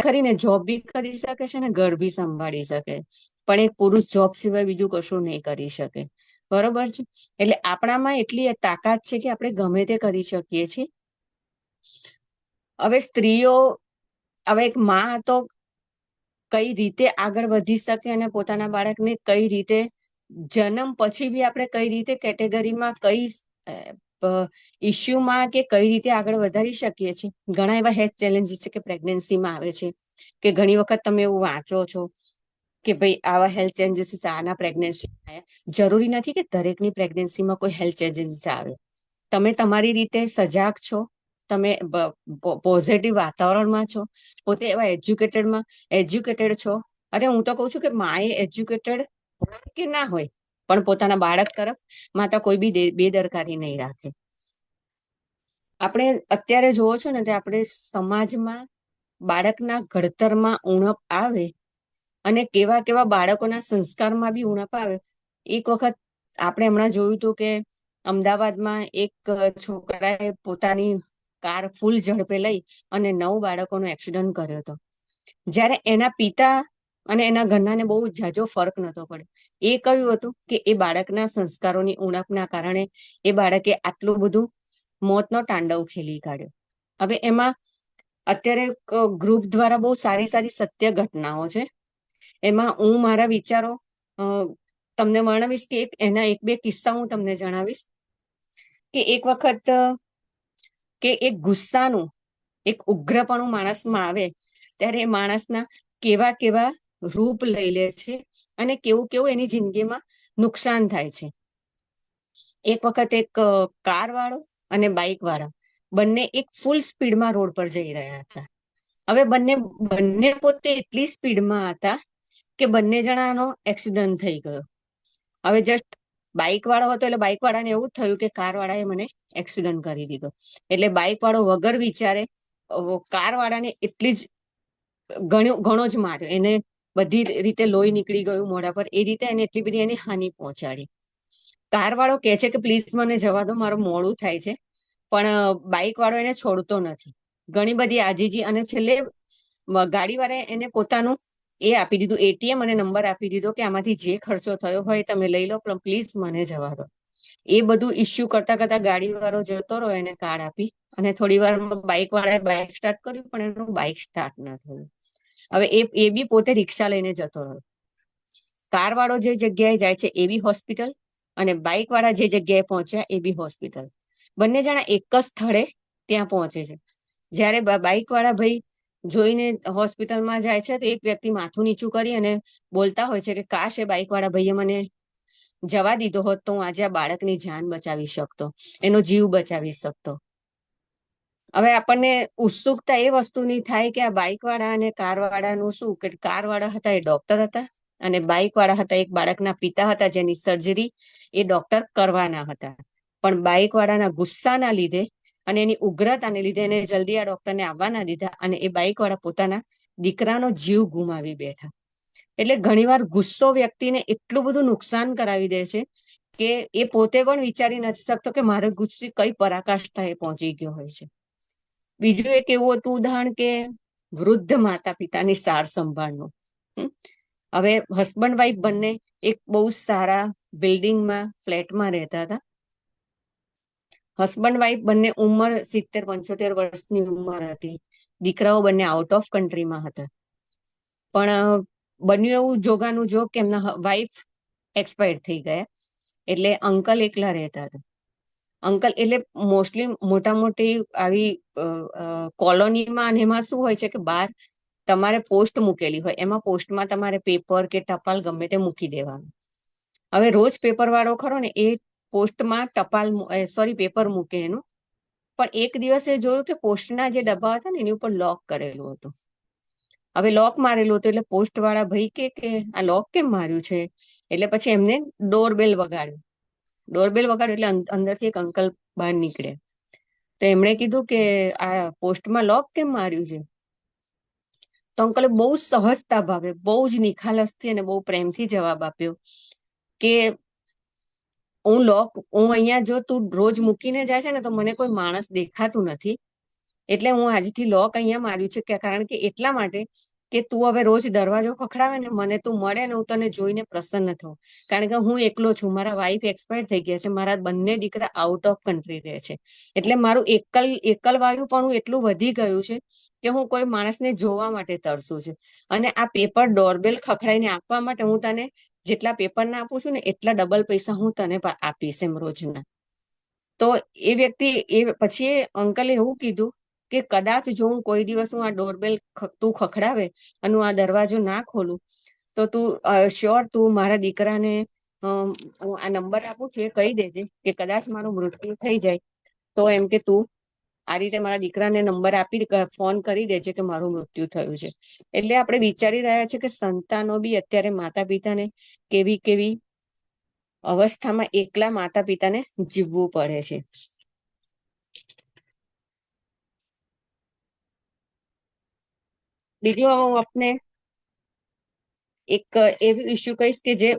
કરીને જોબ બી કરી શકે છે ને ઘર બી સંભાળી શકે, પણ એક પુરુષ જોબ સિવાય બીજું કશું નહીં કરી શકે. બરોબર છે? એટલે આપણામાં એટલી તાકાત છે કે આપણે ગમે તે કરી શકીએ છીએ. હવે સ્ત્રીઓ, હવે એક માં તો કઈ રીતે આગળ વધી શકે અને પોતાના બાળકને કઈ રીતે જન્મ પછી બી આપણે કઈ રીતે કેટેગરીમાં કઈ ઇસ્યુમાં કે કઈ રીતે આગળ વધારી શકીએ છીએ. ઘણા એવા હેલ્થ ચેલેન્જીસ છે કે પ્રેગ્નન્સીમાં આવે છે કે ઘણી વખત તમે એવું વાંચો છો કે ભાઈ આવા હેલ્થ ચેન્જીસ આના પ્રેગ્નન્સી આવ્યા. જરૂરી નથી કે દરેકની પ્રેગ્નન્સીમાં કોઈ હેલ્થ ચેન્જીસ આવે. તમે તમારી રીતે સજાગ છો, તમે પોઝિટિવ વાતાવરણમાં છો, પોતે એવા એજ્યુકેટેડ છો. અરે હું તો કઉ છું કે માએ એજ્યુકેટેડ કે ના હોય, પણ પોતાના બાળક તરફ માતા કોઈ બી બેદરકારી નહીં રાખે. આપણે અત્યારે જોવો છો ને, આપણે સમાજમાં બાળકના ઘડતરમાં ઉણપ આવે અને કેવા કેવા બાળકોના સંસ્કારમાં બી ઉણપ આવે. એક વખત આપણે હમણાં જોયું હતું કે અમદાવાદમાં એક છોકરાએ પોતાની કાર ફૂલ ઝડપે લઈ અને 9 બાળકોનો એક્સિડન્ટ કર્યો હતો. જ્યારે એના પિતા અને એના ઘરનાને બહુ ઝાઝો ફરક નતો પડ્યો. એ કહ્યું હતું કે એ બાળકના સંસ્કારોની ઉણપના કારણે એ બાળકે આટલું બધું મોતનો તાંડવ ખેલી કાઢ્યો. હવે એમાં અત્યારે ગ્રુપ દ્વારા બહુ સારી સારી સત્ય ઘટનાઓ છે. એમાં હું મારા વિચારો તમને વર્ણવીશ કે એના એક બે કિસ્સા હું તમને જણાવીશ કે એક વખત કે એક ગુસ્સાનું એક ઉગ્રપણું માણસમાં આવે ત્યારે એ માણસના કેવા કેવા રૂપ લઈ લે છે અને કેવું કેવું એની જિંદગીમાં નુકસાન થાય છે. એક વખત એક કાર વાળો અને બાઇક વાળા બંને એક ફૂલ સ્પીડમાં રોડ પર જઈ રહ્યા હતા. હવે બંને પોતે એટલી સ્પીડમાં હતા કે બંને જણાનો એક્સિડન્ટ થઈ ગયો. હવે જસ્ટ બાઇક વાળો હતો એટલે બાઇક વાળાને એવું જ થયું કે કાર વાળાએ મને એક્સિડન્ટ કરી દીધો. એટલે બાઇક વાળો વગર વિચારે કાર વાળાને એટલી જ ઘણો જ માર્યો. એને બધી રીતે લોહી નીકળી ગયું મોઢા પર. એ રીતે એને એટલી બધી એની હાનિ પહોંચાડી. કાર વાળો કહે છે કે પ્લીઝ મને જવા દો, મારું મોડું થાય છે, પણ બાઇક વાળો એને છોડતો નથી. ઘણી બધી આજીજી અને છેલ્લે ગાડી વાળાએ એને પોતાનું એ આપી દીધું, એટીએમ અને નંબર આપી દીધો કે આમાંથી જે ખર્ચો થયો હોય તમે લઈ લો, પણ પ્લીઝ મને જવા દો. એ બધું ઇસ્યુ કરતા કરતા ગાડી વાળો જતો રહ્યો એને કાર્ડ આપી અને થોડી વાર બાઇક વાળાએ બાઇક સ્ટાર્ટ કર્યું પણ એનું બાઇક સ્ટાર્ટ ના થયું. હવે એ બી પોતે રિક્ષા લઈને જતો રહ્યો. કાર વાળો જે જગ્યાએ જાય છે એ બી હોસ્પિટલ, અને બાઇક વાળા જે જગ્યાએ પહોંચ્યા એ બી હોસ્પિટલ. બંને જણા એક જ સ્થળે ત્યાં પહોંચે છે. જ્યારે બાઇક વાળા ભાઈ જોઈને હોસ્પિટલમાં જાય છે તો એક વ્યક્તિ માથું નીચું કરી અને બોલતા હોય છે કે કાશ એ બાઇક વાળા ભાઈએ મને જવા દીધો હોત તો હું આજે આ બાળકની જાન બચાવી શકતો, એનો જીવ બચાવી શકતો. હવે આપણને ઉત્સુકતા એ વસ્તુની થાય કે આ બાઇક વાળા અને કાર વાળાનું શું, કે કાર વાળા હતા એ ડોક્ટર હતા અને બાઇક વાળા હતા એક બાળકના પિતા હતા જેની સર્જરી એ ડોક્ટર કરવાના હતા. પણ બાઇક વાળાના ગુસ્સાના લીધે અને એની ઉગ્રતાને લીધે એને જલ્દી આ ડોક્ટરને આવવા ના દીધા અને એ બાઇક વાળા પોતાના દીકરાનો જીવ ગુમાવી બેઠા. એટલે ઘણીવાર ગુસ્સો વ્યક્તિને એટલું બધું નુકસાન કરાવી દે છે કે એ પોતે પણ વિચારી નથી શકતો કે મારે ગુસ્સે કઈ પરાકાષ્ઠાએ પહોંચી ગયો હોય છે. બીજું એક એવું હતું ઉદાહરણ કે વૃદ્ધ માતા પિતાની સાર સંભાળનું. હવે હસબન્ડ વાઈફ બંને એક બહુ સારા બિલ્ડિંગમાં ફ્લેટમાં રહેતા હતા. હસબન્ડ વાઈફ બંને ઉંમર 70-75 વર્ષની ઉંમર હતી. દીકરાઓ બંને આઉટ ઓફ કન્ટ્રીમાં હતા. પણ બન્યું એવું જોગાનું જોગ કે એમના વાઈફ એક્સપાયર થઈ ગયા, એટલે અંકલ એકલા રહેતા હતા. અંકલ એટલે મોસ્ટલી મોટા મોટી આવી કોલોનીમાં અને એમાં શું હોય છે કે બહાર તમારે પોસ્ટ મૂકેલી હોય, એમાં પોસ્ટમાં તમારે પેપર કે ટપાલ ગમે તે મૂકી દેવાનું. હવે રોજ પેપર વાળો ખરો ને એ પોસ્ટમાં પેપર મૂકે એનું, પણ એક દિવસે જોયું કે પોસ્ટના જે ડબ્બા હતા ને એની ઉપર લોક કરેલું હતું. હવે લોક મારેલું હતું એટલે પોસ્ટ વાળા ભાઈ કે આ લોક કેમ માર્યું છે? એટલે પછી એમને ડોરબેલ વગાડ્યું એટલે અંદરથી એક અંકલ બહાર નીકળે. તો એમણે કીધું કે આ પોસ્ટમાં લોક કેમ માર્યું છે? તો અંકલે બહુ સહજતા ભાવે, બહુ જ નિખાલસથી અને બહુ પ્રેમથી જવાબ આપ્યો કે હું અહીંયા જો તું રોજ મૂકીને જાય છે ને તો મને કોઈ માણસ દેખાતું નથી, એટલે હું આજથી લોક અહીંયા માર્યું છે કારણ કે એટલા માટે કે તું હવે રોજ દરવાજો ખખડાવે ને મને તું મળે ને હું તને જોઈને પ્રસન્ન થઉં, કારણ કે હું એકલો છું, મારા વાઈફ એક્સપાયર થઈ ગયા છે, મારા બંને દીકરા આઉટ ઓફ કન્ટ્રી રહે છે, એટલે મારું એકલવાયું પણ એટલું વધી ગયું છે કે હું કોઈ માણસને જોવા માટે તરસું છું. અને આ પેપર ડોરબેલ ખખડાઈને આપવા માટે હું તને જેટલા પેપર ના આપું છું ને એટલા ડબલ પૈસા હું તને આપીશ એમ રોજના. તો એ વ્યક્તિ પછી અંકલે એવું કીધું કે કદાચ જો હું કોઈ દિવસ આ ડોરબેલ તું ખખડાવે અને હું આ દરવાજો ના ખોલું તો તું શ્યોર તું મારા દીકરાને હું આ નંબર આપું છું એ કહી દેજે કે કદાચ મારું મૃત્યુ થઈ જાય તો એમ કે તું આ રીતે મારા દીકરાને નંબર આપી ફોન કરી દેજે કે મારું મૃત્યુ થયું છે. એટલે આપણે વિચારી રહ્યા છીએ કે સંતાનો બી અત્યારે માતા પિતાને કેવી અવસ્થામાં એકલા માતા પિતાને જીવવું પડે છે. બીજું હું આપને એક એવું ઇસ્યુ કહીશ કે જે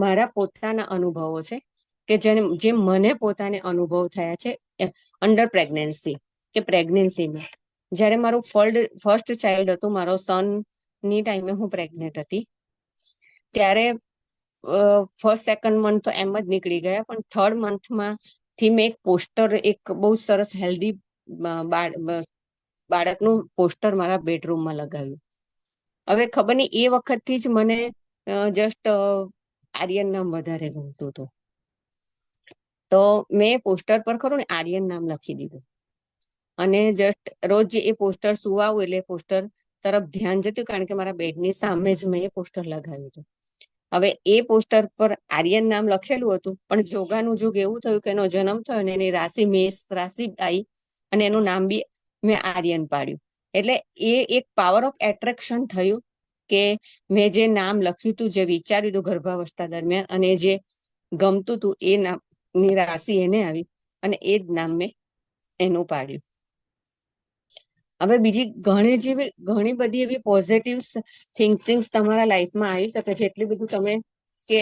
મારા પોતાના અનુભવો છે કે જે મને પોતાને અનુભવ થયા છે અંડર પ્રેગ્નન્સી કે પ્રેગ્નન્સીમાં. જ્યારે મારું ફર્સ્ટ ચાઇલ્ડ હતું, મારો સન ની ટાઈમે હું પ્રેગ્નેન્ટ હતી, ત્યારે ફર્સ્ટ સેકન્ડ મંથ તો એમ જ નીકળી ગયા, પણ થર્ડ મંથમાં થી મેં એક પોસ્ટર, એક બહુ સરસ હેલ્ધી બાળકનું પોસ્ટર મારા બેડરૂમમાં લગાવ્યું. હવે ખબર નહીં એ વખતથી જ મને જસ્ટ આર્યન નામ વધારે ગમતું હતું, તો મેં પોસ્ટર પર ખરું ને આર્યન નામ લખી દીધું અને જસ્ટ રોજ એ પોસ્ટર સુવાવું એટલે પોસ્ટર તરફ ધ્યાન જતું, કારણ કે મારા બેડની સામે જ મેં એ પોસ્ટર લગાવ્યું હતું. હવે એ પોસ્ટર પર આર્યન નામ લખેલું હતું, પણ જોગાનું જોગ એવું થયું કે એનો જન્મ થયો ને એની રાશિ મેષ રાશિ આવી અને એનું નામ બી મેં આર્યન પાડ્યું. એટલે એ એક પાવર ઓફ એટ્રેક્શન થયું કે મેં જે નામ લખ્યું હતું, જે વિચાર્યું હતું ગર્ભાવસ્થા દરમિયાન અને જે ગમતું હતું એ નામની રાશિ એને આવી અને એ જ નામ મેં એનું પાડ્યું. હવે બીજી ઘણી બધી એવી પોઝિટિવ થિંકિંગ્સ તમારા લાઈફમાં આવી શકે છે. એટલું બધું તમે કે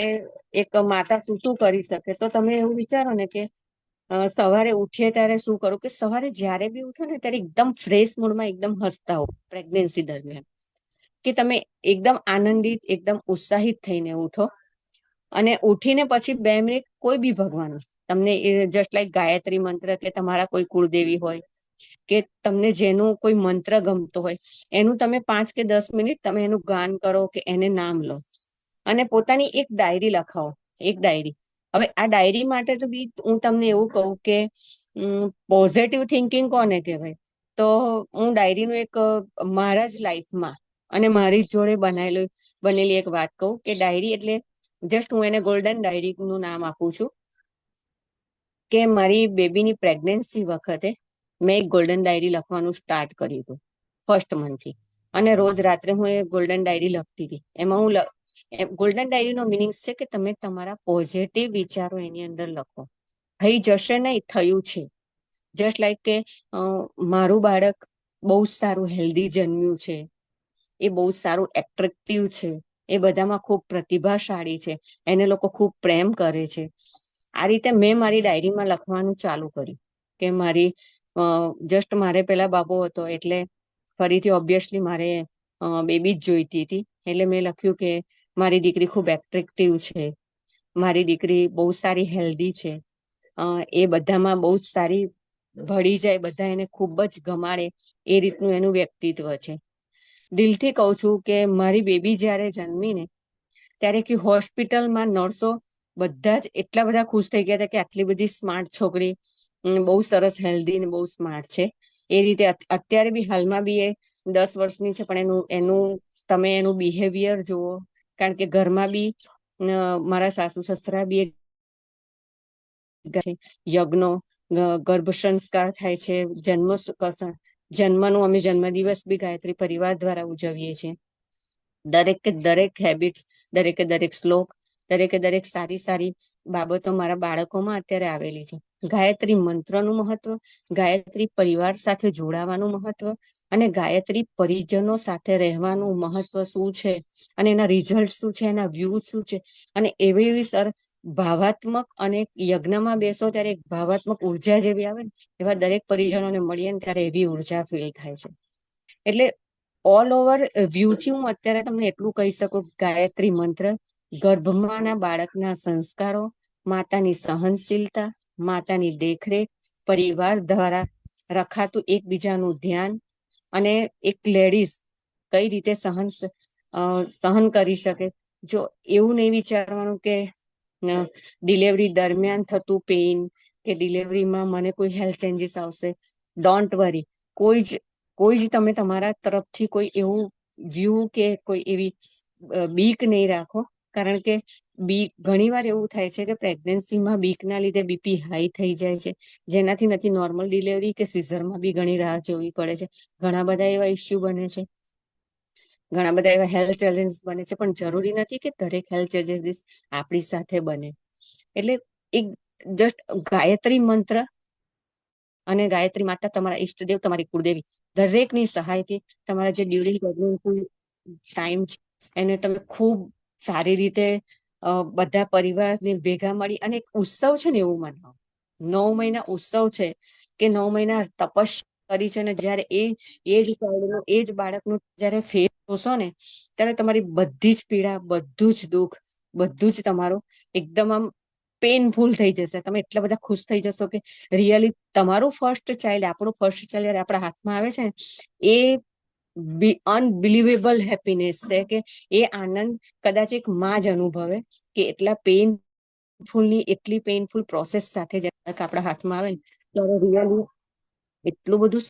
એક માતા શું કરી શકે, તો તમે એવું વિચારો ને કે સવારે ઉઠીએ ત્યારે શું કરું, કે સવારે જ્યારે બી ઉઠો ને ત્યારે એકદમ ફ્રેશ મૂડમાં એકદમ હસતા હો પ્રેગ્નન્સી દરમિયાન, કે તમે એકદમ આનંદિત, એકદમ ઉત્સાહિત થઈને ઉઠો અને ઉઠીને પછી 2 મિનિટ કોઈ બી ભગવાન તમને જસ્ટ લાઈક ગાયત્રી મંત્ર કે તમારા કોઈ કુળદેવી હોય કે તમને જેનું કોઈ મંત્ર ગમતો હોય એનું તમે 5 કે 10 મિનિટ તમે એનું ગાન કરો કે એને નામ લો. અને પોતાની એક ડાયરી લખાવો, એક ડાયરી. હવે આ ડાયરી માટે તો બી હું તમને એવું કહું કે પોઝિટિવ થિંકિંગ કોને કહેવાય? તો હું ડાયરીનું એક મારા જ લાઈફમાં અને મારી જ જોડે બનેલી એક વાત કહું કે ડાયરી એટલે જસ્ટ હું એને ગોલ્ડન ડાયરીનું નામ આપું છું કે મારી બેબીની પ્રેગ્નન્સી વખતે મેં એક ગોલ્ડન ડાયરી લખવાનું સ્ટાર્ટ કર્યું હતું ફર્સ્ટ મંથથી. અને રોજ રાત્રે હું એ ગોલ્ડન ડાયરી લખતી હતી. એમાં હું ગોલ્ડન ડાયરીનો મિનિંગ છે કે તમે તમારા પોઝિટિવ વિચારો એની અંદર લખો. થઈ જશે નહીં, થયું છે. જસ્ટ લાઈક કે મારું બાળક બહુ સારું હેલ્ધી જન્મ્યું છે, એ બહુ સારું એટ્રેક્ટિવ છે, એ બધામાં ખૂબ પ્રતિભાશાળી છે, એને લોકો ખૂબ પ્રેમ કરે છે. આ રીતે મેં મારી ડાયરીમાં લખવાનું ચાલુ કર્યું કે મારી જસ્ટ મારે પેલા બાબો હતો એટલે ફરીથી ઓબ્વિયસલી મારે બેબી જ જોઈતી હતી. એટલે મેં લખ્યું કે મારી દીકરી ખૂબ એટ્રેક્ટિવ છે, મારી દીકરી બહુ સારી હેલ્ધી છે, એ બધામાં બહુ જ સારી ભળી જાય, બધા એને ખૂબ જ ગમાડે એ રીતનું એનું વ્યક્તિત્વ છે. દિલથી કહું છું કે મારી બેબી જ્યારે જન્મી ને ત્યારે કે હોસ્પિટલમાં નર્સો બધા જ એટલા બધા ખુશ થઈ ગયા હતા કે આટલી બધી સ્માર્ટ છોકરી બહુ સરસ હેલ્ધી ને બહુ સ્માર્ટ છે. એ રીતે અત્યારે બી હાલમાં બી એ 10 વર્ષની છે, પણ એનું તમે એનું બિહેવિયર જુઓ. કારણ કે ઘરમાં બી મારા સાસુ સસરા બી યજ્ઞો, ગર્ભ સંસ્કાર થાય છે, જન્મનું અમે જન્મદિવસ બી ગાયત્રી પરિવાર દ્વારા ઉજવીએ છીએ. દરેકે દરેક હેબિટ્સ, દરેકે દરેક શ્લોક, દરેકે દરેક સારી સારી બાબતો મારા બાળકોમાં અત્યારે આવેલી છે. ગાયત્રી મંત્રનું મહત્વ, ગાયત્રી પરિવાર સાથે જોડાવાનું મહત્વ અને ગાયત્રી પરિજનો સાથે રહેવાનું મહત્વ શું છે અને એના રિઝલ્ટ શું છે, એના વ્યૂ શું છે. અને એવી સર ભાવાત્મક અને યજ્ઞમાં બેસો ત્યારે એક ભાવાત્મક ઉર્જા જેવી આવે ને, એવા દરેક પરિજનોને મળીએ ને ત્યારે એવી ઉર્જા ફીલ થાય છે. એટલે ઓલ ઓવર વ્યૂથી હું અત્યારે તમને એટલું કહી શકું, ગાયત્રી મંત્ર ગર્ભમાંના બાળકના સંસ્કારો, માતાની સહનશીલતા, માતાની દેખરેખ, પરિવાર દ્વારા રખાતું એકબીજાનું ધ્યાન અને એક લેડીઝ કઈ રીતે સહન કરી શકે. જો એવું નહીં વિચારવાનું કે ડિલિવરી દરમિયાન થતું પેઇન કે ડિલિવરીમાં મને કોઈ હેલ્થ ચેન્જીસ આવશે, ડોન્ટ વરી. કોઈ જ તમે તમારા તરફથી કોઈ એવું વ્યૂ કે કોઈ એવી બીક નહીં રાખો. કારણ કે ઘણી વાર એવું થાય છે કે પ્રેગ્નન્સીમાં બીકના લીધે બીપી હાઈ થઈ જાય છે, જેનાથી નથી નોર્મલ ડિલિવરી કે સિઝરમાં બી ઘણી રાહ જોવી પડે છે. ઘણા બધા એવા ઇસ્યુ બને છે, ઘણા બધા એવા હેલ્થ ચેલેન્જીસ બને છે, પણ જરૂરી નથી કે દરેક હેલ્થ ચેલેન્જીસ આપણી સાથે બને. એટલે એક જસ્ટ ગાયત્રી મંત્ર અને ગાયત્રી માતા, તમારા ઈષ્ટદેવ, તમારી કુળદેવી, દરેકની સહાયથી તમારા જે ડ્યુરિંગ પ્રેગ્નન્સી ટાઈમ છે એને તમે ખૂબ સારી રીતે બધા પરિવારને ભેગા મળી અને એક ઉત્સવ છે ને એવું મનાવો. 9 મહિના ઉત્સવ છે કે 9 મહિના તપસ્યા કરી છે ને જયારે એ જ ચાઇલ્ડનું, એ જ બાળકનું જયારે ફેસ જોશો ને ત્યારે તમારી બધી જ પીડા, બધું જ દુઃખ, બધું જ તમારું એકદમ આમ પેનફુલ થઈ જશે. તમે એટલા બધા ખુશ થઈ જશો કે રિયલી તમારું ફર્સ્ટ ચાઇલ્ડ, આપણું ફર્સ્ટ ચાઇલ્ડ જયારે આપણા હાથમાં આવે છે ને, એ અનબિલિવેબલ હેપીનેસ છે કે એ આનંદ કદાચ એક માં જ અનુભવે કે એટલા એટલી પેઇનફુલ પ્રોસેસ સાથે જયારે આપણા હાથમાં આવે ને ત્યારે રિયલી એટલું બધું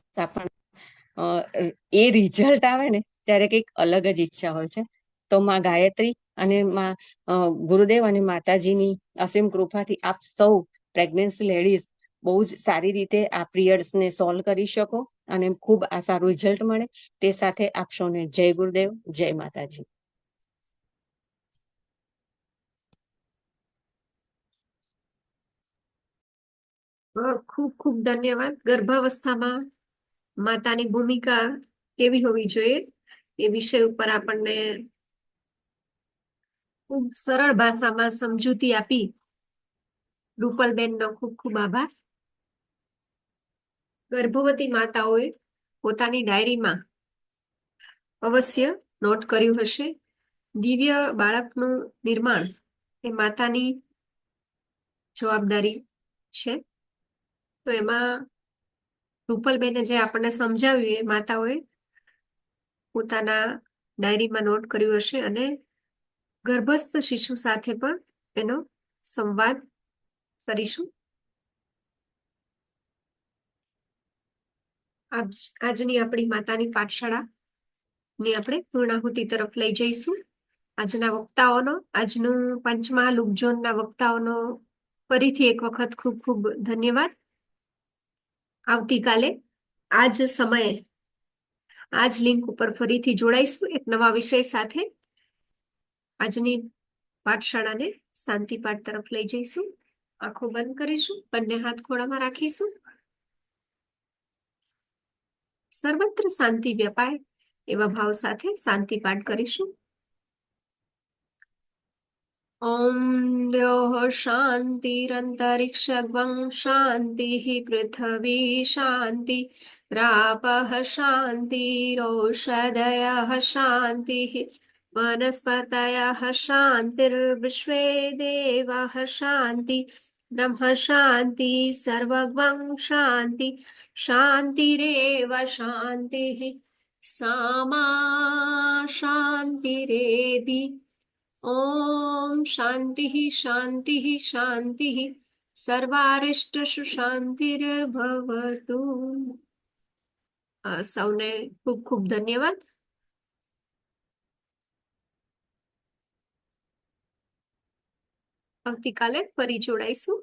એ રિઝલ્ટ આવે ને ત્યારે કંઈક અલગ જ ઈચ્છા હોય છે. તો માં ગાયત્રી અને માં ગુરુદેવ અને માતાજીની અસીમ કૃપાથી આપ સૌ પ્રેગ્નન્સી લેડીઝ બહુ જ સારી રીતે આ પીરિયડ્સને સોલ્વ કરી શકો અને ખૂબ આ સારું રિઝલ્ટ મળે. તે સાથે આપ સૌને જય ગુરુદેવ, જય માતાજી. ખૂબ ખૂબ ધન્યવાદ. ગર્ભાવસ્થામાં માતાની ભૂમિકા કેવી હોવી જોઈએ એ વિષય ઉપર આપણને ખૂબ સરળ ભાષામાં સમજૂતી આપી રૂપલબેનનો ખૂબ ખૂબ આભાર. ગર્ભવતી માતાઓએ પોતાની ડાયરીમાં અવશ્ય નોટ કર્યું હશે, દિવ્ય બાળકનું નિર્માણ એ માતાની જવાબદારી છે. તો એમાં રૂપલબેને જે આપણને સમજાવ્યું એ માતાઓએ પોતાના ડાયરીમાં નોટ કર્યું હશે અને ગર્ભસ્થ શિશુ સાથે પણ એનો સંવાદ કરીશું. આજની આપણી માતાની પાઠશાળાની આપણે પૂર્ણાહુતિ તરફ લઈ જઈશું. આજનું પંચમહાલ ઉપઝોનના વક્તાઓનો ફરીથી એક વખત ખૂબ ખૂબ ધન્યવાદ. આવતીકાલે આ જ સમયે આ જ લિંક ઉપર ફરીથી જોડાઈશું એક નવા વિષય સાથે. આજની પાઠશાળાને શાંતિપાઠ તરફ લઈ જઈશું. આંખો બંધ કરીશું, બંને હાથ ખોળામાં રાખીશું. સર્વત્ર શાંતિ વ્યાપાય એવા ભાવ સાથે શાંતિપાઠ કરીશું. ઓમ દ્યોઃ શાંતિરંતરિક્ષગં શાંતિઃ પૃથ્વી શાંતિ રાપઃ શાંતિરોષધયઃ શાંતિઃ વનસ્પતયઃ શાંતિર્વિશ્વે દેવાઃ શાંતિ બ્રહ્મ શાંતિ સર્વગં શાંતિ શાંતિરેવ શાંતિઃ સામા શાંતિરેધિ. ઓમ શાંતિઃ શાંતિઃ શાંતિઃ સર્વારિષ્ટસુ શાંતિર્ભવતુ. સૌને ખૂબ ખૂબ ધન્યવાદ. આવતીકાલે ફરી જોડાઈશું.